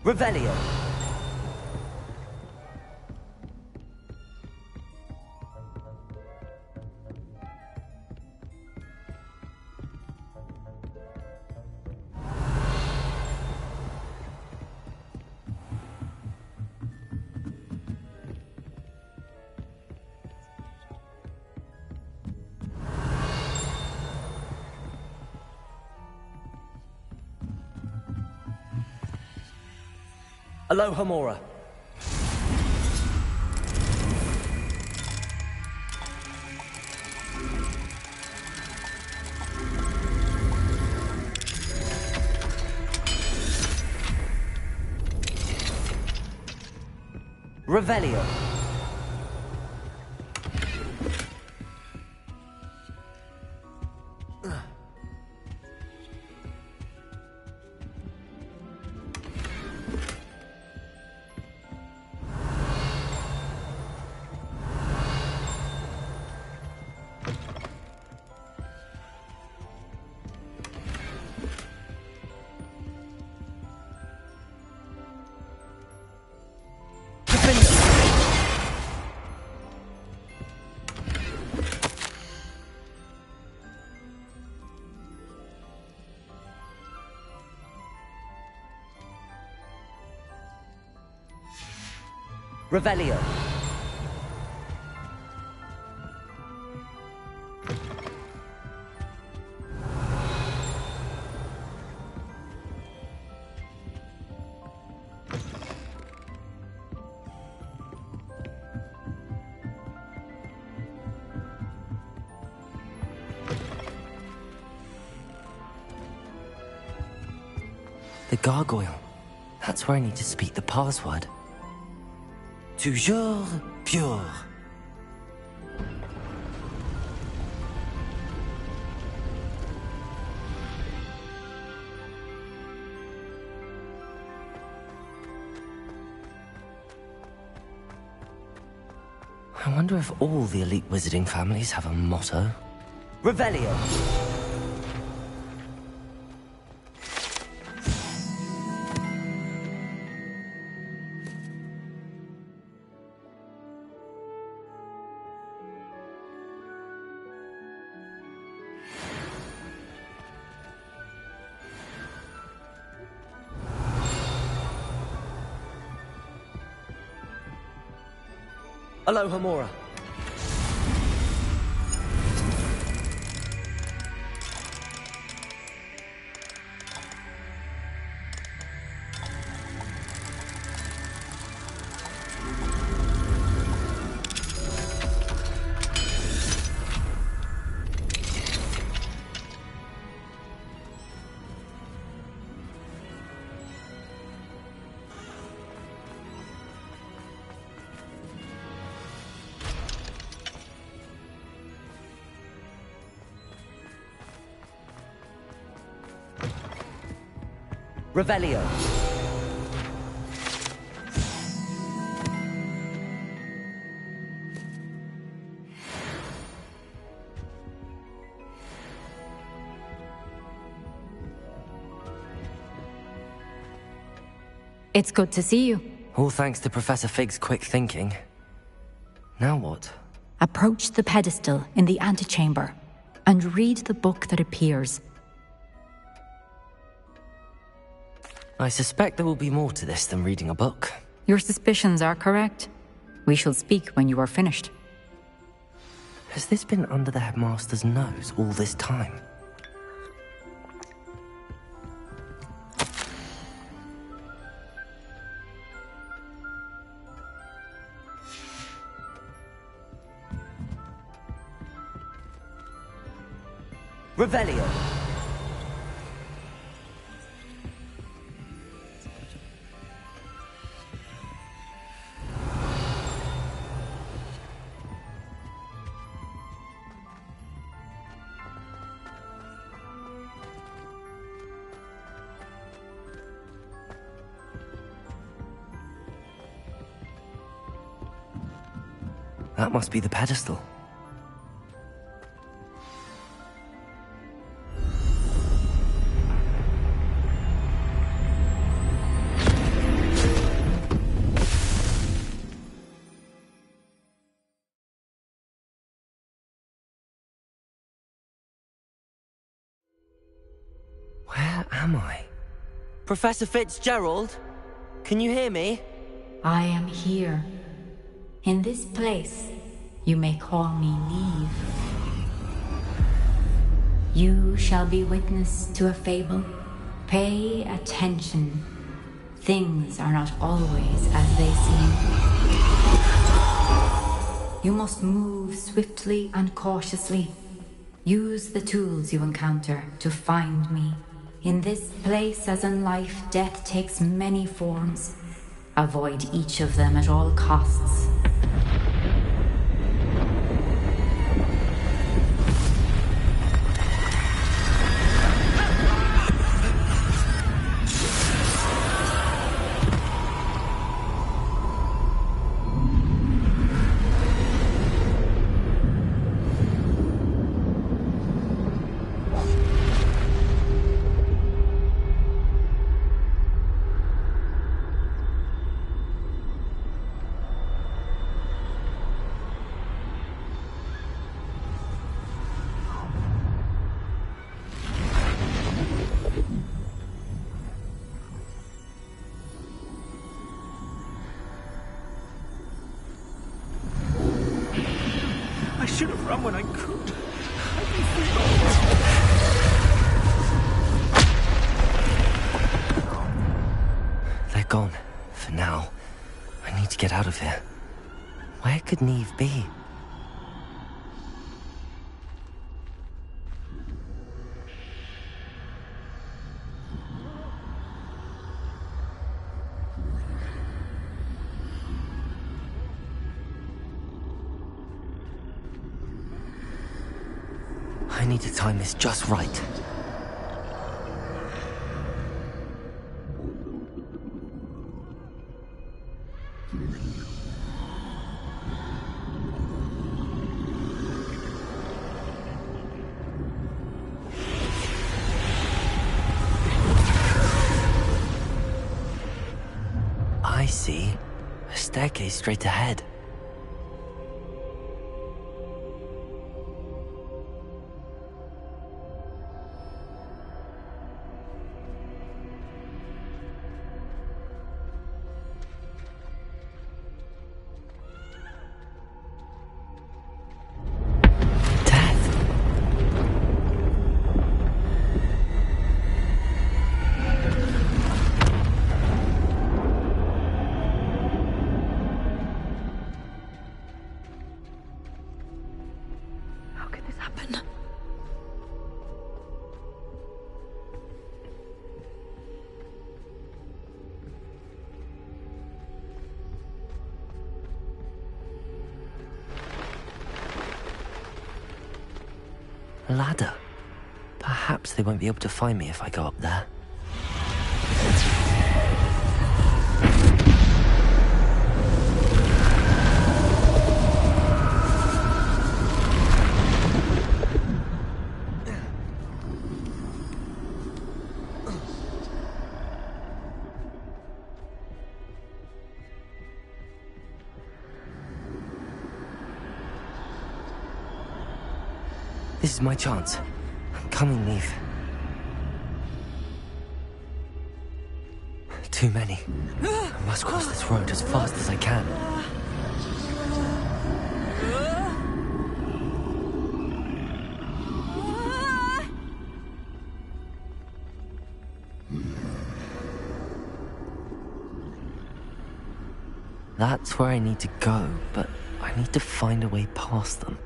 Revelio. Aloha Mora. Revelio. Revelio. The gargoyle. That's where I need to speak the password. Toujours pure. I wonder if all the elite wizarding families have a motto. Revelio. Aloha Mora. Revelio. It's good to see you. All thanks to Professor Fig's quick thinking. Now what? Approach the pedestal in the antechamber and read the book that appears. I suspect there will be more to this than reading a book. Your suspicions are correct. We shall speak when you are finished. Has this been under the headmaster's nose all this time? Revelio. That must be the pedestal. Where am I? Professor Fitzgerald? Can you hear me? I am here. In this place, you may call me Neve. You shall be witness to a fable. Pay attention. Things are not always as they seem. You must move swiftly and cautiously. Use the tools you encounter to find me. In this place, as in life, death takes many forms. Avoid each of them at all costs. I should have run when I could. They're gone. For now. I need to get out of here. Where could Neve be? I need to time this just right. I see. A staircase straight ahead. A ladder. Perhaps they won't be able to find me if I go up there. This is my chance. Come and leave. Too many. I must cross this road as fast as I can. That's where I need to go, but I need to find a way past them.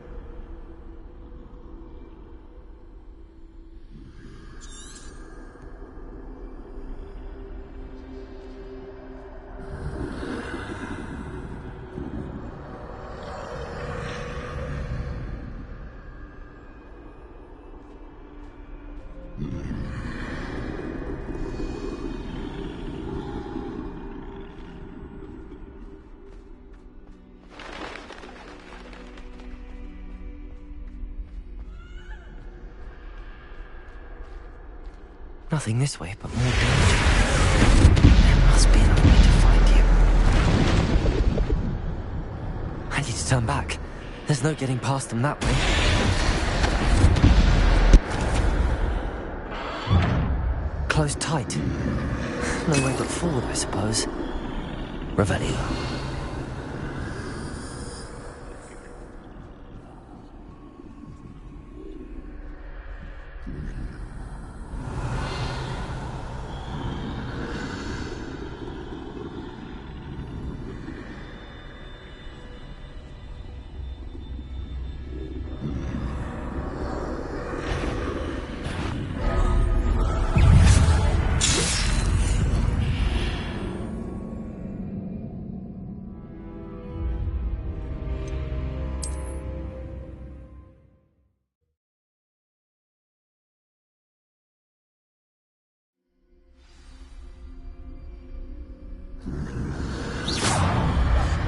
Nothing this way, but more danger. There must be another way to find you. I need to turn back. There's no getting past them that way. Close tight. No way but forward, I suppose. Revelio.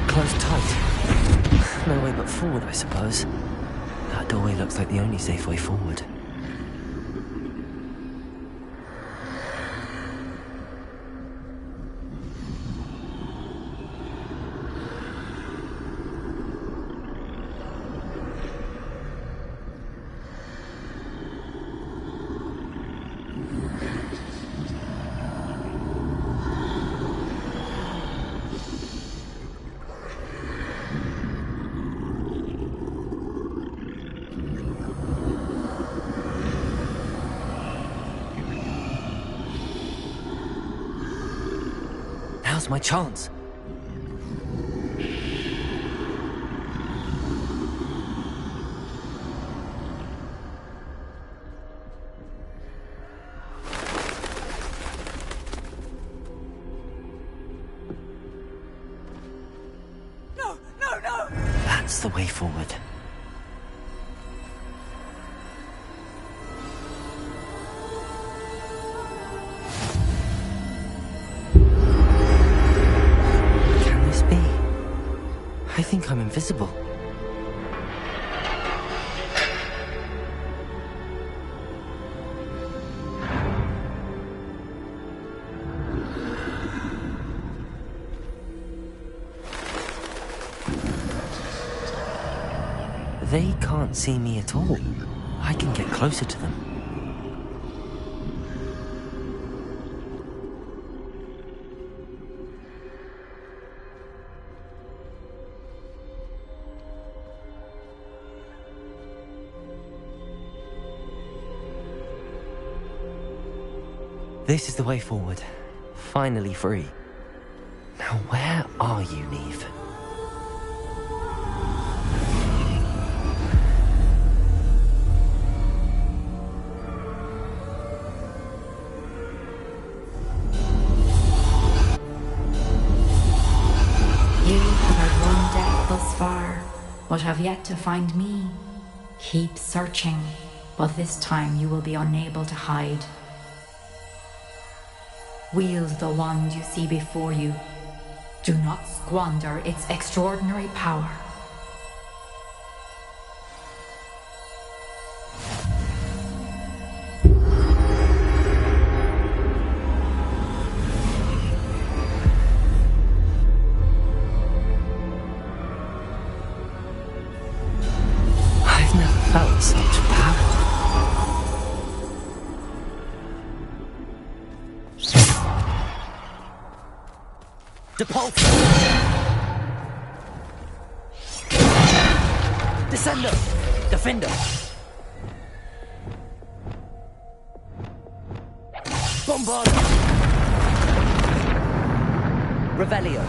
Close tight. No way but forward, I suppose. That doorway looks like the only safe way forward. Now's my chance. No, no, no! That's the way forward. think I'm invisible. They can't see me at all. I can get closer to them. This is the way forward. Finally free. Now where are you, Neve? You have had one death thus far, but have yet to find me. Keep searching, but this time you will be unable to hide. Wield the wand you see before you. Do not squander its extraordinary power. I've never felt such power. Depulso! Descendo! Defender! Bombarda! Revelio!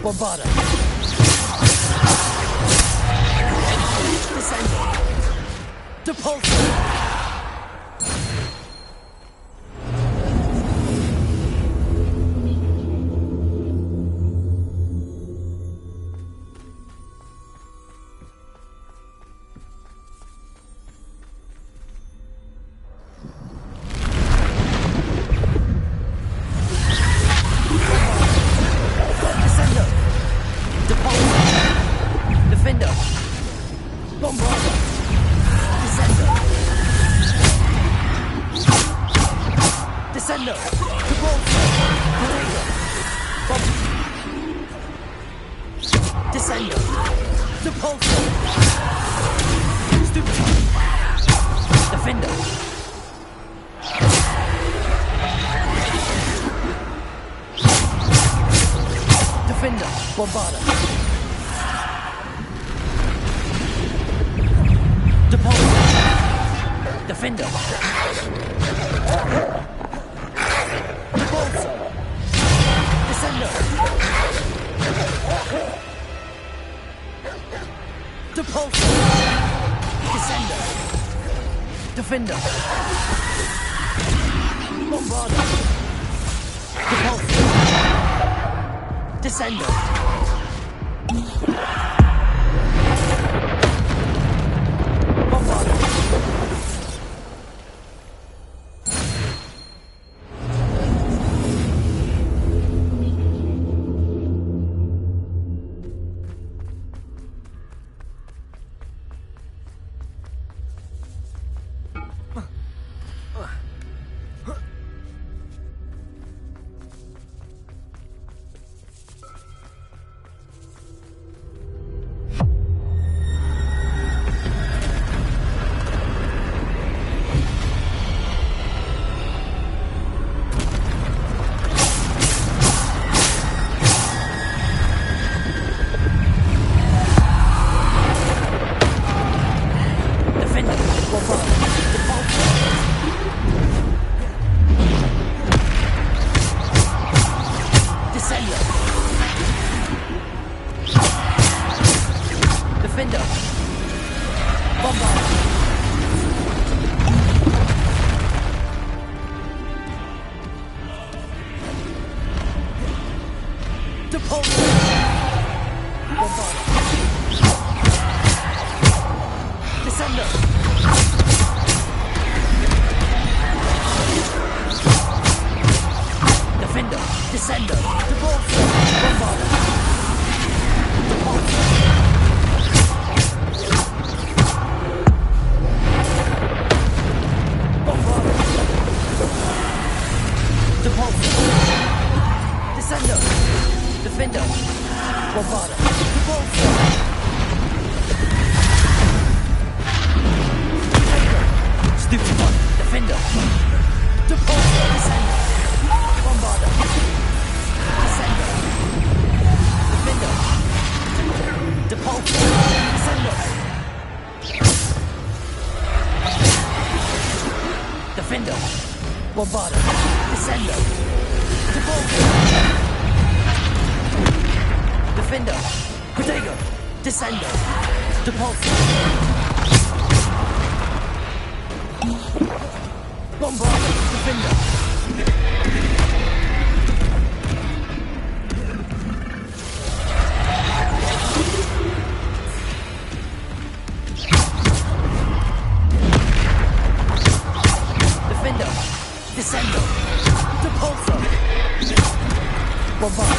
Bombarda! Descendo! Depulso! Descendo! Depulso! Descendo! Depulso! Stupid! Defender! Defender! Bombarda! Depulso! Defender! Depulso! Descendo! Depulso! Descendo! Defender! Bombarda! Depulso! Descendo! Bombarda! Bombarda. Depulso. Stupid one. Defender. Depulso. Descender. Bombarda. Descender. Defender. Depulso. Descender. Defender. Bombarda. Descender. Depulso. Defender. Protego. Descender. Depulso. Bombarda. Defender. Defender. Descender. Depulso. Bombarda.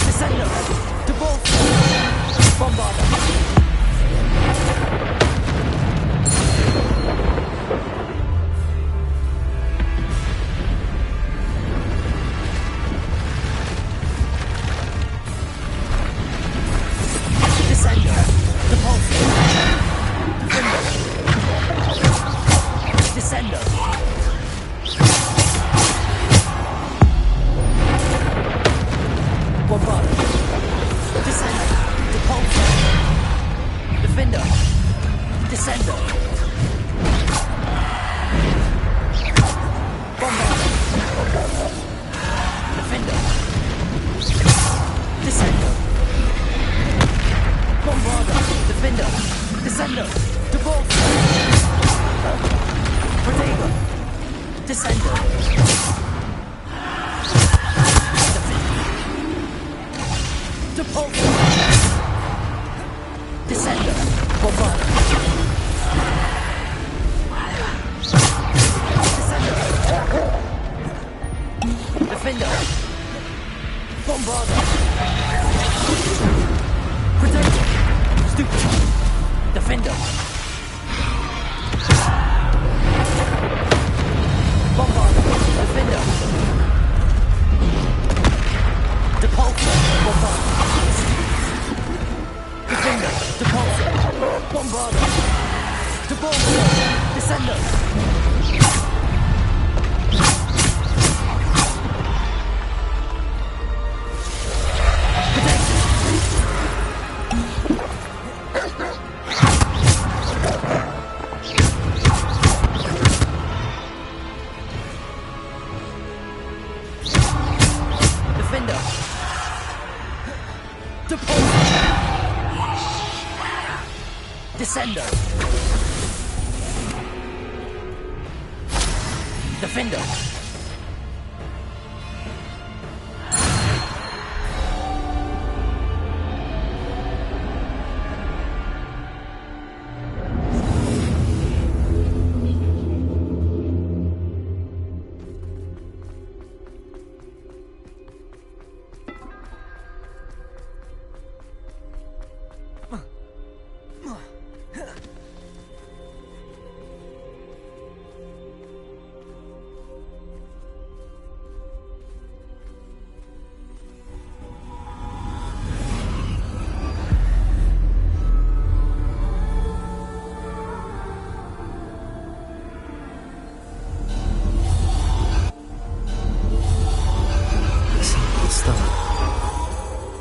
Descender. Depulso. Bombarda. Descender. Depulso. Defender. Descender. Bombarda. Descender. Depulso. Defender. Descender. Bombarda. Defender. Descender. Bombarda. Defender. Descender. Depulso. Protego. Descender. Depulso. Descender. Bombarda. Descender. Defender. Bombarda. Protego. Stupid. Defender. Bombarda. Defender. Depulso. Bombarda. Defender. Depulso. Bombarda. Depulso. Descender. Defender. Depulso. Descender. Defender.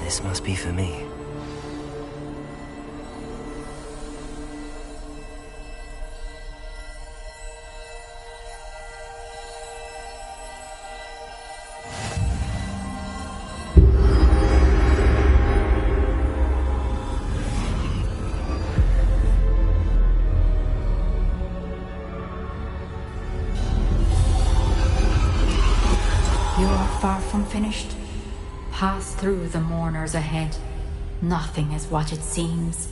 This must be for me. You are far from finished. Pass through the mourners ahead. Nothing is what it seems.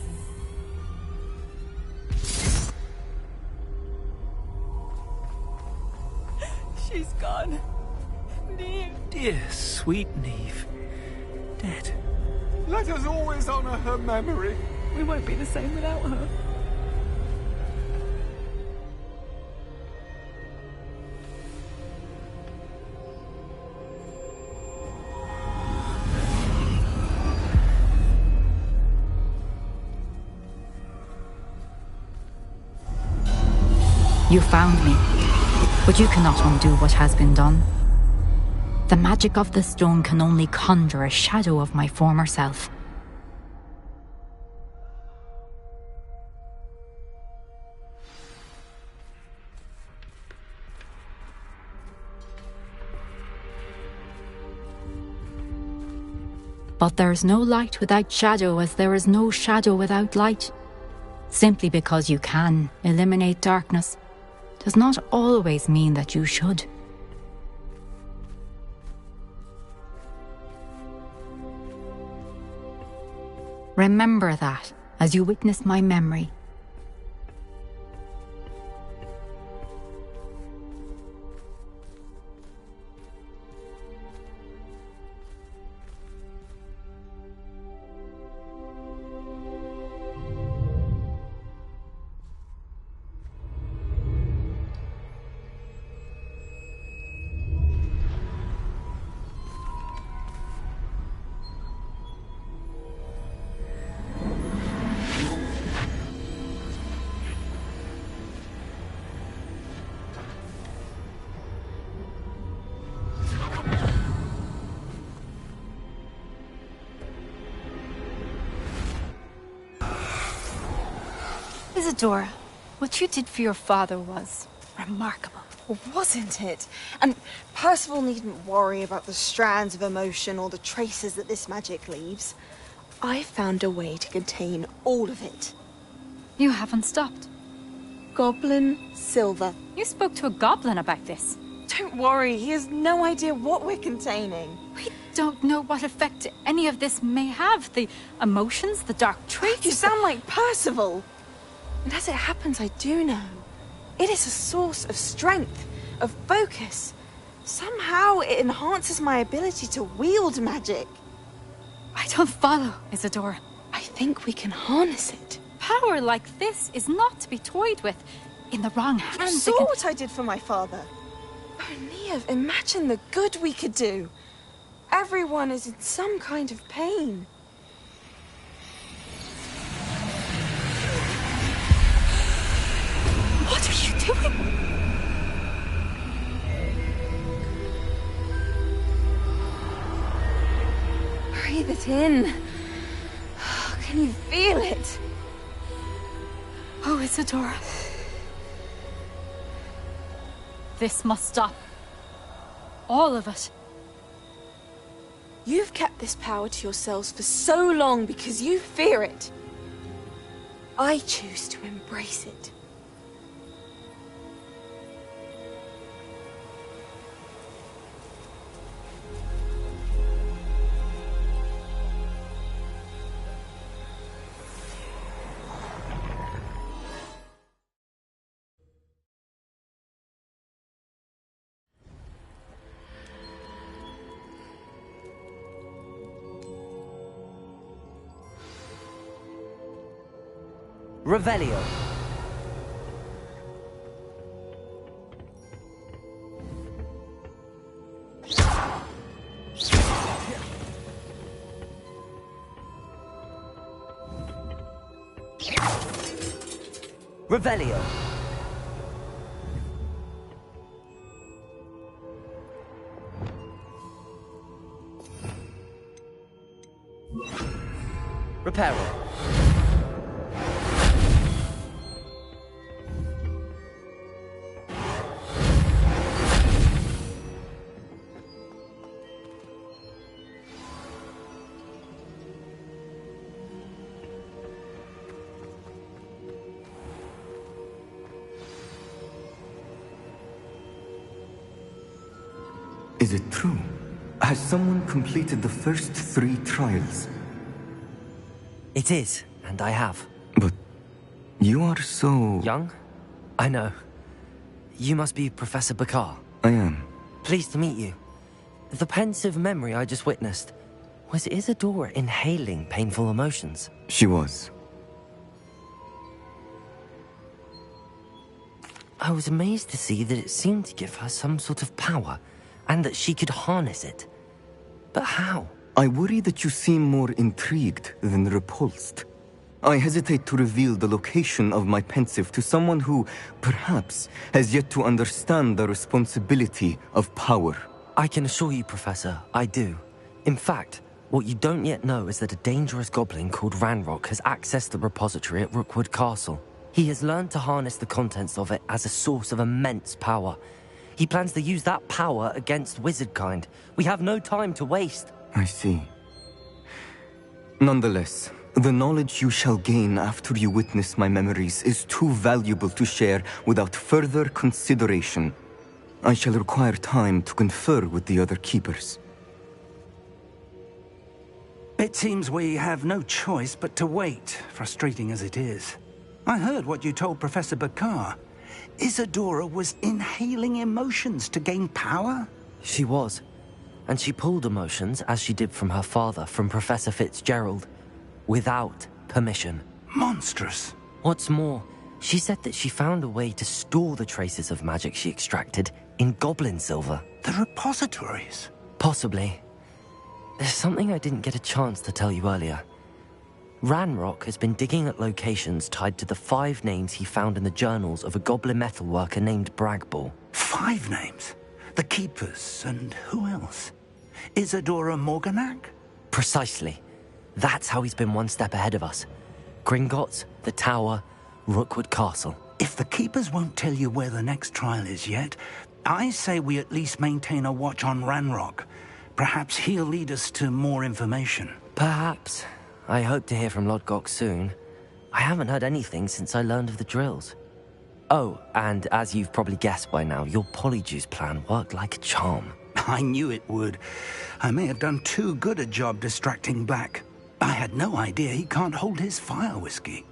She's gone. Neve. Dear, sweet Neve. Dead. Let us always honor her memory. We won't be the same without her. You found me, but you cannot undo what has been done. The magic of the stone can only conjure a shadow of my former self. But there is no light without shadow, as there is no shadow without light. Simply because you can eliminate darkness does not always mean that you should. Remember that as you witness my memory. Isadora, what you did for your father was remarkable. Wasn't it? And Percival needn't worry about the strands of emotion or the traces that this magic leaves. I found a way to contain all of it. You haven't stopped. Goblin Silver. You spoke to a goblin about this. Don't worry, he has no idea what we're containing. We don't know what effect any of this may have. The emotions, the dark traits. You sound like Percival. And as it happens, I do know. It is a source of strength, of focus. Somehow it enhances my ability to wield magic. I don't follow, Isadora. I think we can harness it. Power like this is not to be toyed with. In the wrong hands, You saw what I did for my father. Oh, Neve, imagine the good we could do. Everyone is in some kind of pain. What are you doing? Breathe it in. Can you feel it? Oh, Isadora. This must stop. All of it. You've kept this power to yourselves for so long because you fear it. I choose to embrace it. Revelio. Revelio. Reparo. Is it true? Has someone completed the first 3 trials? It is, and I have. But you are so... Young? I know. You must be Professor Bakar. I am. Pleased to meet you. The pensive memory I just witnessed, was Isadora inhaling painful emotions? She was. I was amazed to see that it seemed to give her some sort of power, and that she could harness it. But how? I worry that you seem more intrigued than repulsed. I hesitate to reveal the location of my pensive to someone who, perhaps, has yet to understand the responsibility of power. I can assure you, Professor, I do. In fact, what you don't yet know is that a dangerous goblin called Ranrock has accessed the repository at Rookwood Castle. He has learned to harness the contents of it as a source of immense power. He plans to use that power against wizardkind. We have no time to waste. I see. Nonetheless, the knowledge you shall gain after you witness my memories is too valuable to share without further consideration. I shall require time to confer with the other keepers. It seems we have no choice but to wait, frustrating as it is. I heard what you told Professor Bakar. Isadora was inhaling emotions to gain power? She was. And she pulled emotions, as she did from her father, from Professor Fitzgerald, without permission. Monstrous. What's more, she said that she found a way to store the traces of magic she extracted in goblin silver. The repositories? Possibly. There's something I didn't get a chance to tell you earlier. Ranrock has been digging at locations tied to the 5 names he found in the journals of a goblin metalworker named Bragball. 5 names? The Keepers, and who else? Isadora Morganac? Precisely. That's how he's been one step ahead of us. Gringotts, the Tower, Rookwood Castle. If the Keepers won't tell you where the next trial is yet, I say we at least maintain a watch on Ranrock. Perhaps he'll lead us to more information. Perhaps. I hope to hear from Lodgok soon. I haven't heard anything since I learned of the drills. Oh, and as you've probably guessed by now, your Polyjuice plan worked like a charm. I knew it would. I may have done too good a job distracting Black. I had no idea he can't hold his fire whiskey.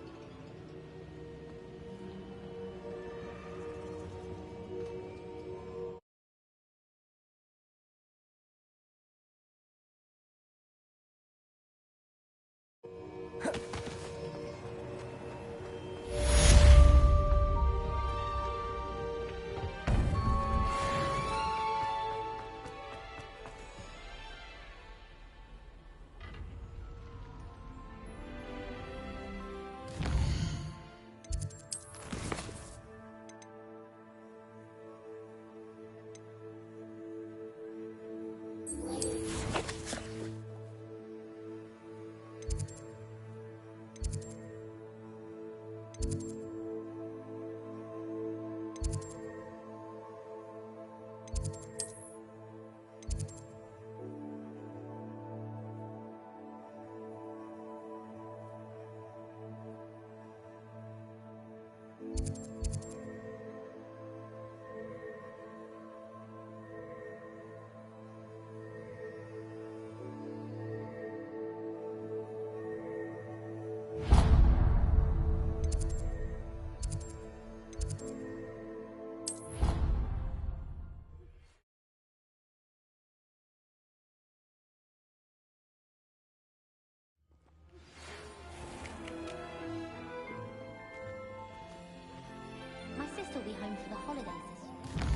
My sister will be home for the holidays this year.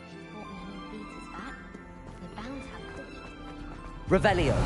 She's brought me a new beaters back. They're bound to have cookies. Revelio.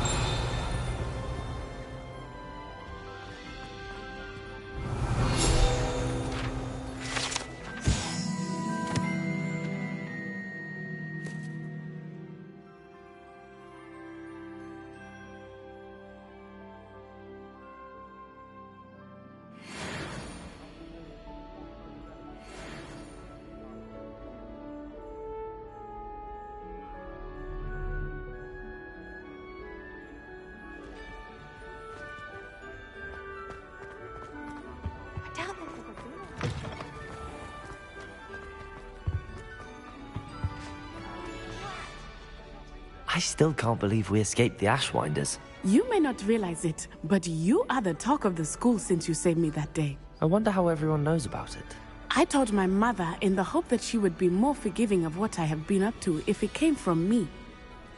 I still can't believe we escaped the Ashwinders. You may not realize it, but you are the talk of the school since you saved me that day. I wonder how everyone knows about it. I told my mother in the hope that she would be more forgiving of what I have been up to if it came from me.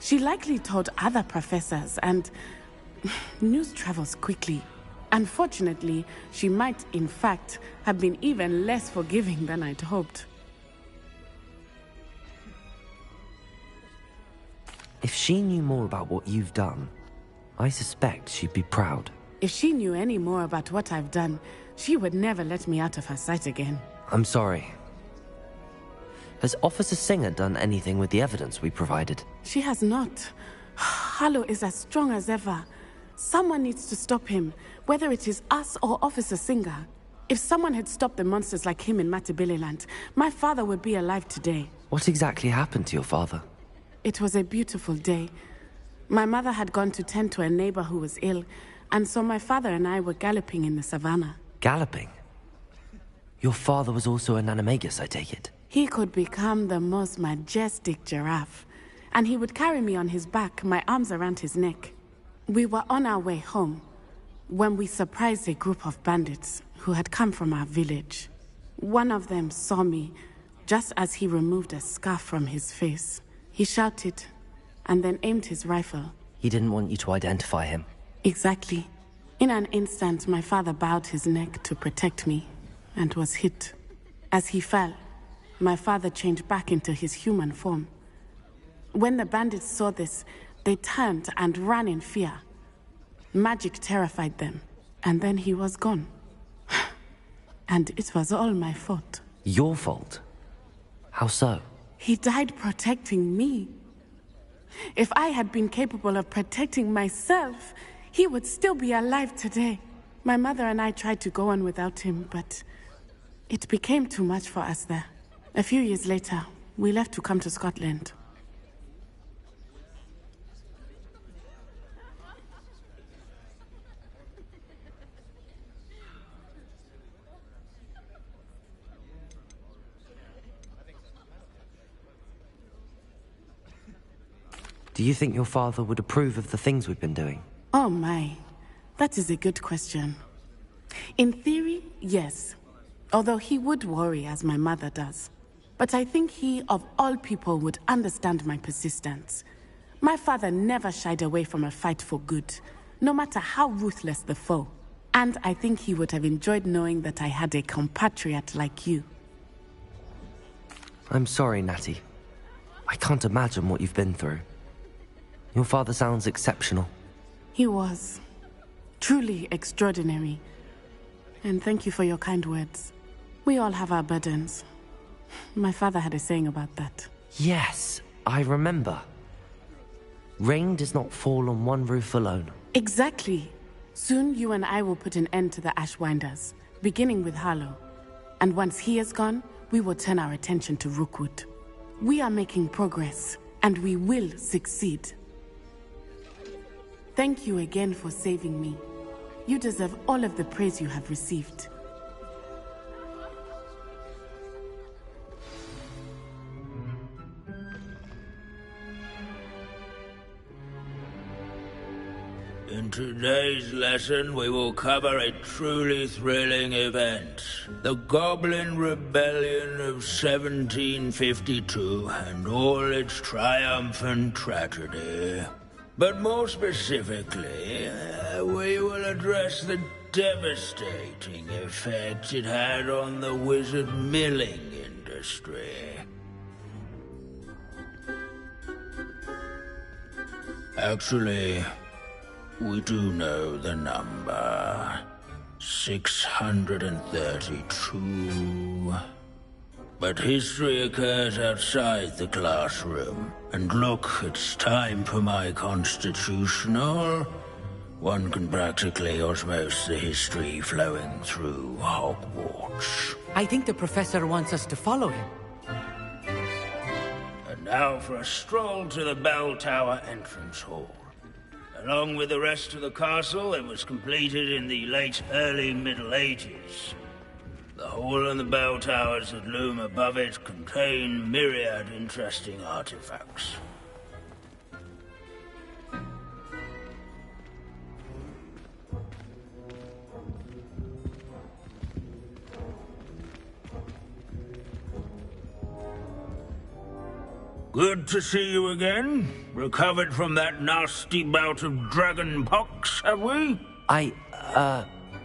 She likely told other professors, and news travels quickly. Unfortunately, she might, in fact, have been even less forgiving than I'd hoped. If she knew more about what you've done, I suspect she'd be proud. If she knew any more about what I've done, she would never let me out of her sight again. I'm sorry. Has Officer Singer done anything with the evidence we provided? She has not. Harlow is as strong as ever. Someone needs to stop him, whether it is us or Officer Singer. If someone had stopped the monsters like him in Matabeleland, my father would be alive today. What exactly happened to your father? It was a beautiful day. My mother had gone to tend to a neighbor who was ill, and so my father and I were galloping in the savannah. Galloping? Your father was also an animagus, I take it? He could become the most majestic giraffe, and he would carry me on his back, my arms around his neck. We were on our way home when we surprised a group of bandits who had come from our village. One of them saw me just as he removed a scarf from his face. He shouted and then aimed his rifle. He didn't want you to identify him. Exactly. In an instant, my father bowed his neck to protect me and was hit. As he fell, my father changed back into his human form. When the bandits saw this, they turned and ran in fear. Magic terrified them, and then he was gone. And it was all my fault. Your fault? How so? He died protecting me. If I had been capable of protecting myself, he would still be alive today. My mother and I tried to go on without him, but it became too much for us there. A few years later, we left to come to Scotland. Do you think your father would approve of the things we've been doing? Oh my, that is a good question. In theory, yes. Although he would worry, as my mother does. But I think he, of all people, would understand my persistence. My father never shied away from a fight for good, no matter how ruthless the foe. And I think he would have enjoyed knowing that I had a compatriot like you. I'm sorry, Natty. I can't imagine what you've been through. Your father sounds exceptional. He was. Truly extraordinary. And thank you for your kind words. We all have our burdens. My father had a saying about that. Yes, I remember. Rain does not fall on one roof alone. Exactly. Soon you and I will put an end to the Ashwinders, beginning with Harlow. And once he is gone, we will turn our attention to Rookwood. We are making progress, and we will succeed. Thank you again for saving me. You deserve all of the praise you have received. In today's lesson, we will cover a truly thrilling event. The Goblin Rebellion of 1752 and all its triumphant tragedy. But more specifically, we will address the devastating effect it had on the wizard milling industry. Actually, we do know the number. 632. But history occurs outside the classroom. And look, it's time for my constitutional. One can practically osmose the history flowing through Hogwarts. I think the professor wants us to follow him. And now for a stroll to the Bell Tower entrance hall. Along with the rest of the castle, it was completed in the late early Middle Ages. The hall and the bell towers that loom above it contain myriad interesting artifacts. Good to see you again. Recovered from that nasty bout of dragon pox, have we?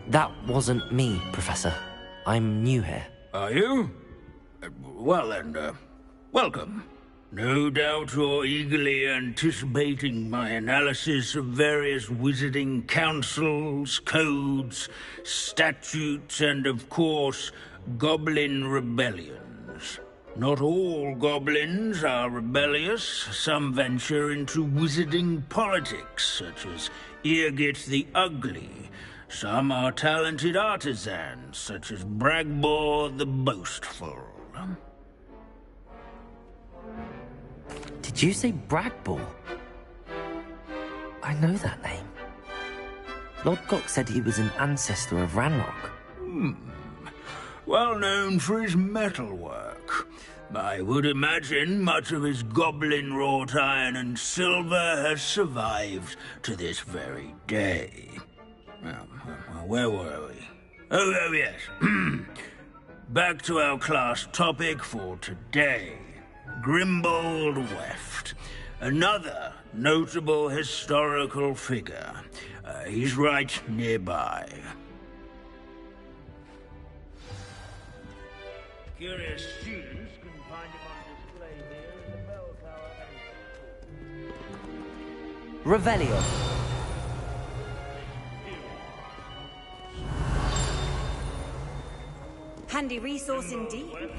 That wasn't me, Professor. I'm new here. Are you? Well then, welcome. No doubt you're eagerly anticipating my analysis of various wizarding councils, codes, statutes, and of course, goblin rebellions. Not all goblins are rebellious. Some venture into wizarding politics, such as Eargit the Ugly. Some are talented artisans, such as Bragbor the Boastful. Did you say Bragbor? I know that name. Lodgok said he was an ancestor of Ranrock. Well known for his metalwork. I would imagine much of his goblin-wrought iron and silver has survived to this very day. Where were we? Oh yes. Back to our class topic for today. Grimbold Weft. Another notable historical figure. He's right nearby. Curious students can find him on display here in the bell tower. Revelio. Handy resource indeed.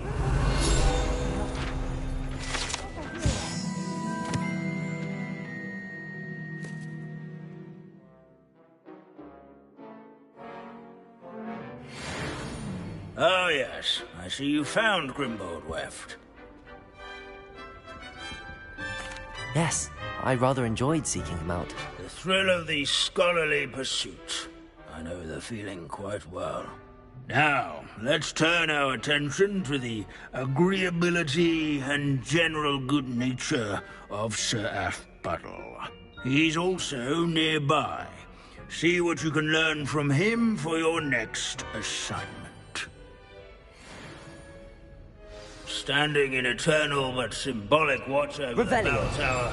Oh yes, I see you found Grimbold Weft. Yes, I rather enjoyed seeking him out. The thrill of the scholarly pursuit. I know the feeling quite well. Now, let's turn our attention to the agreeability and general good nature of Sir Athbuttle. He's also nearby. See what you can learn from him for your next assignment. Standing in eternal but symbolic watch over the bell tower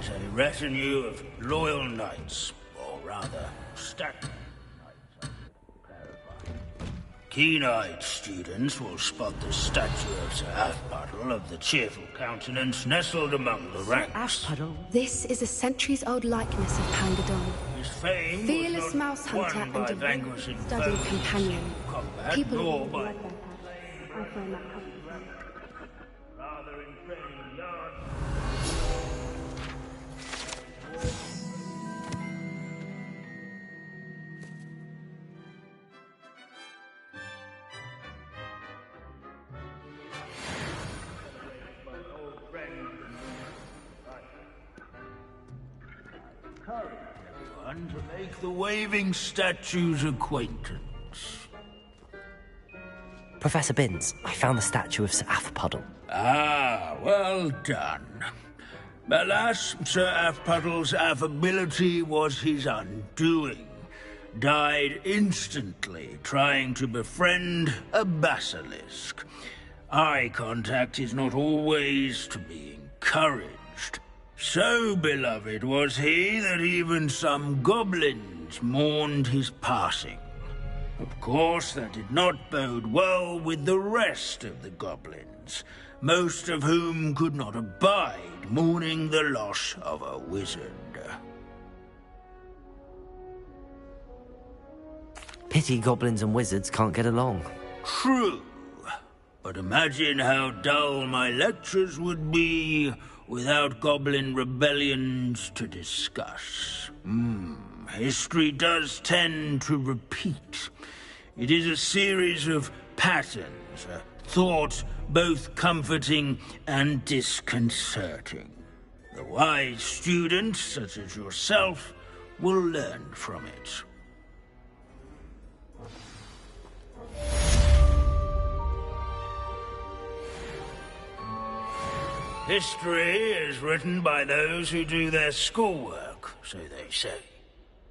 is a retinue of loyal knights, or rather, statues. Keen-eyed students will spot the statue of Sir Athbuttle of the cheerful countenance nestled among the ranks. Athbuttle. This is a centuries-old likeness of Pangadon. His fame fearless was mouse not hunter won by and vanquishing a studied foes companion. in combat, People nor of by I find that comforting. rather in training yard. Encourage everyone to make the waving statue's acquaintance. Professor Binns, I found the statue of Sir Athbuttle. Ah, well done. Alas, Sir Athbuttle's affability was his undoing. Died instantly trying to befriend a basilisk. Eye contact is not always to be encouraged. So beloved was he that even some goblins mourned his passing. Of course, that did not bode well with the rest of the goblins, most of whom could not abide mourning the loss of a wizard. Pity goblins and wizards can't get along. True. But imagine how dull my lectures would be without goblin rebellions to discuss. History does tend to repeat. It is a series of patterns, a thought both comforting and disconcerting. The wise student, such as yourself, will learn from it. History is written by those who do their schoolwork, so they say.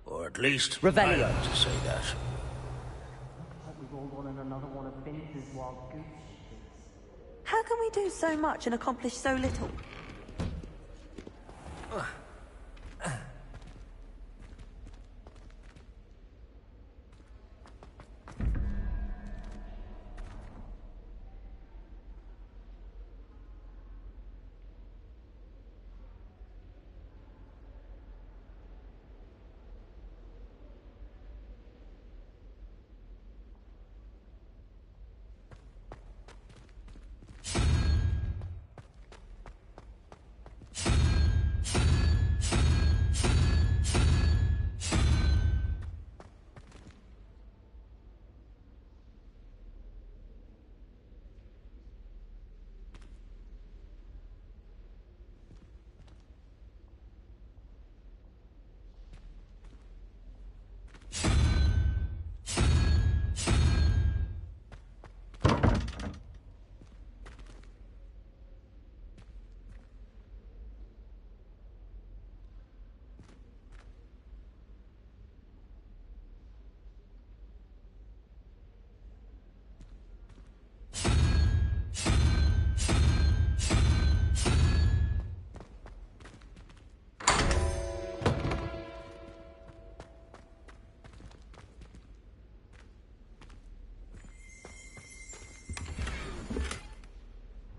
Or at least, I like to say that. How can we do so much and accomplish so little?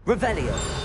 Revelio.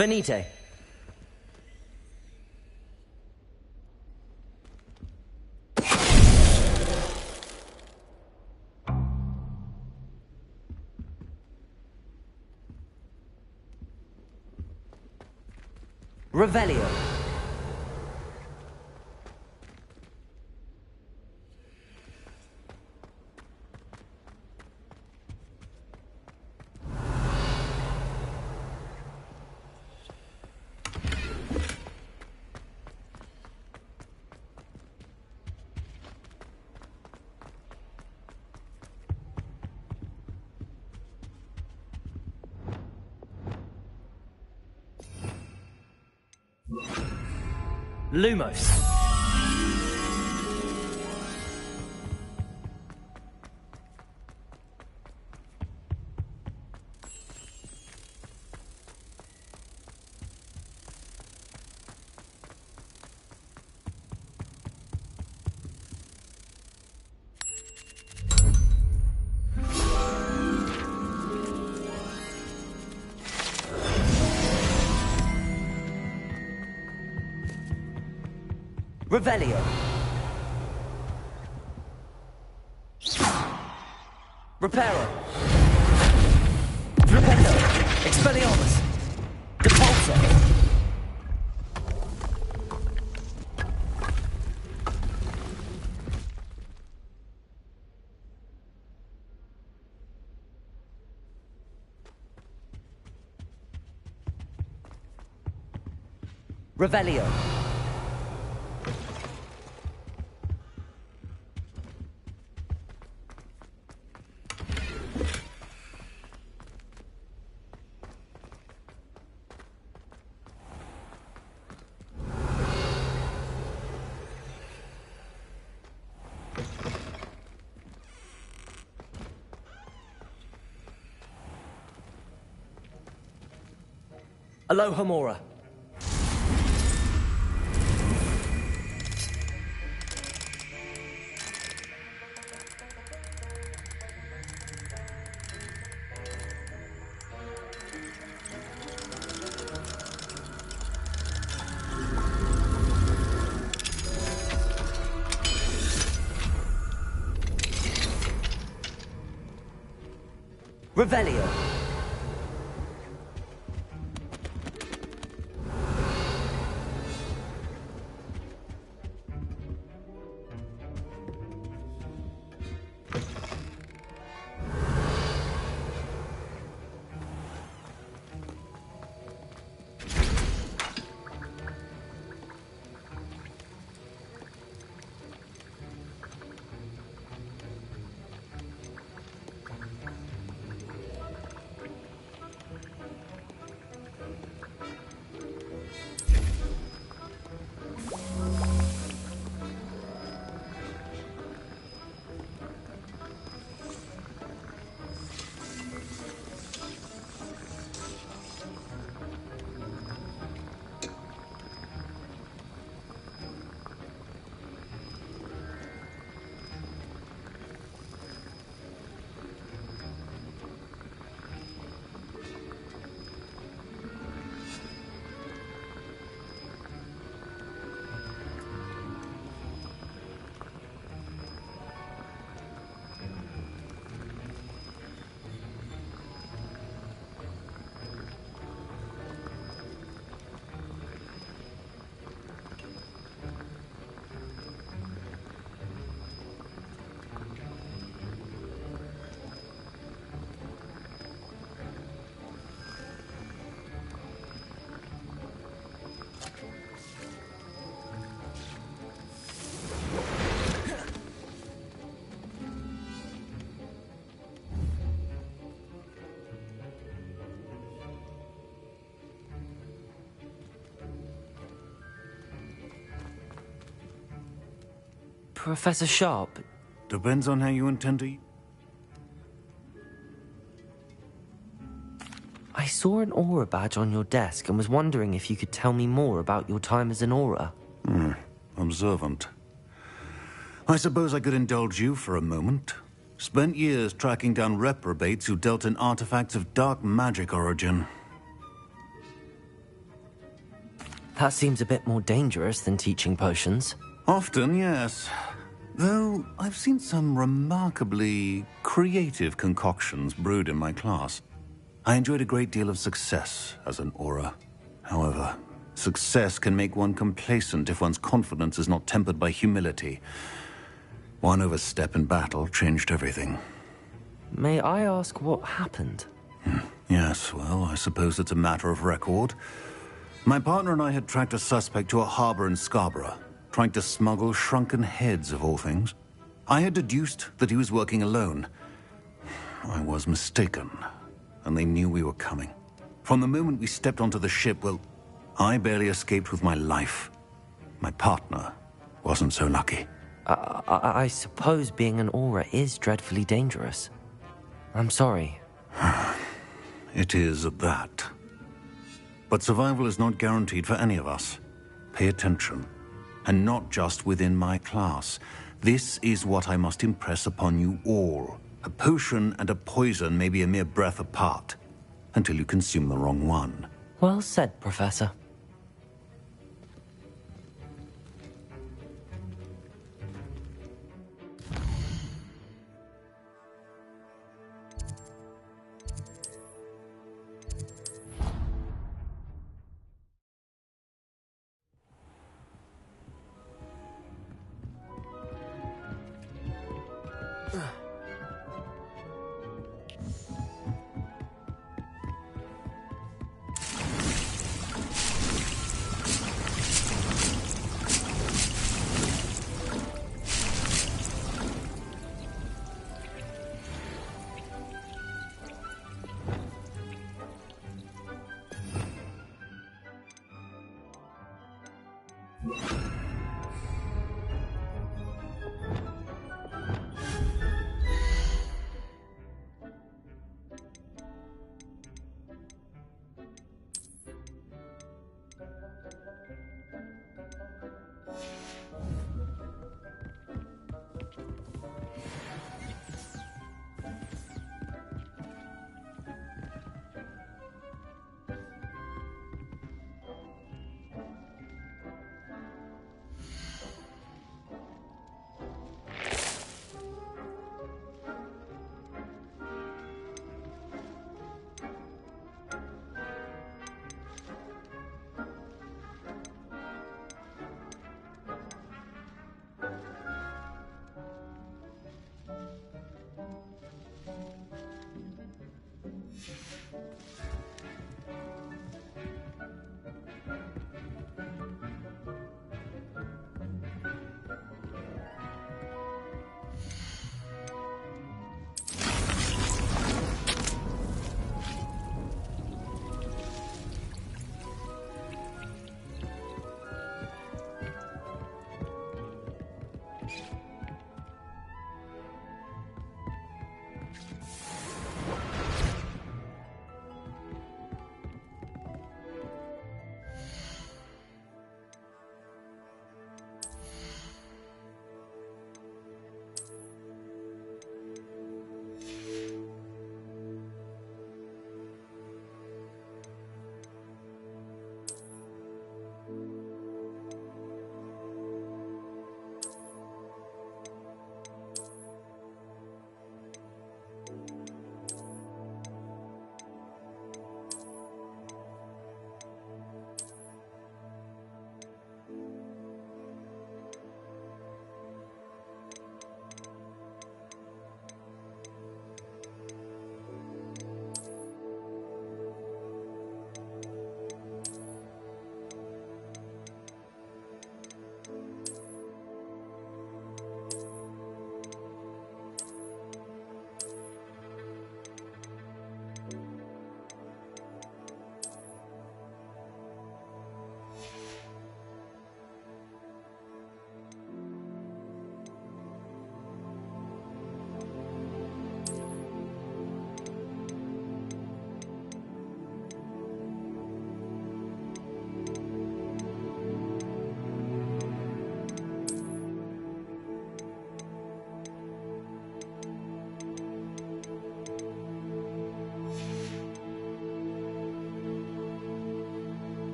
Finite. Revelio. Lumos. Revelio. Reparo. Flipendo. Expelliarmus. Depulso. Revelio. Alohomora. Revelio. Professor Sharp? Depends on how you intend to... I saw an aura badge on your desk and was wondering if you could tell me more about your time as an aura. Observant. I suppose I could indulge you for a moment. Spent years tracking down reprobates who dealt in artifacts of dark magic origin. That seems a bit more dangerous than teaching potions. Often, yes. Though I've seen some remarkably creative concoctions brewed in my class. I enjoyed a great deal of success as an aura. However, success can make one complacent if one's confidence is not tempered by humility. One overstep in battle changed everything. May I ask what happened? Yes, well, I suppose it's a matter of record. My partner and I had tracked a suspect to a harbor in Scarborough, trying to smuggle shrunken heads of all things. I had deduced that he was working alone. I was mistaken, and they knew we were coming. From the moment we stepped onto the ship, well, I barely escaped with my life. My partner wasn't so lucky. I suppose being an aura is dreadfully dangerous. I'm sorry. It is at that. But survival is not guaranteed for any of us. Pay attention. And not just within my class. This is what I must impress upon you all. A potion and a poison may be a mere breath apart, until you consume the wrong one. Well said, Professor.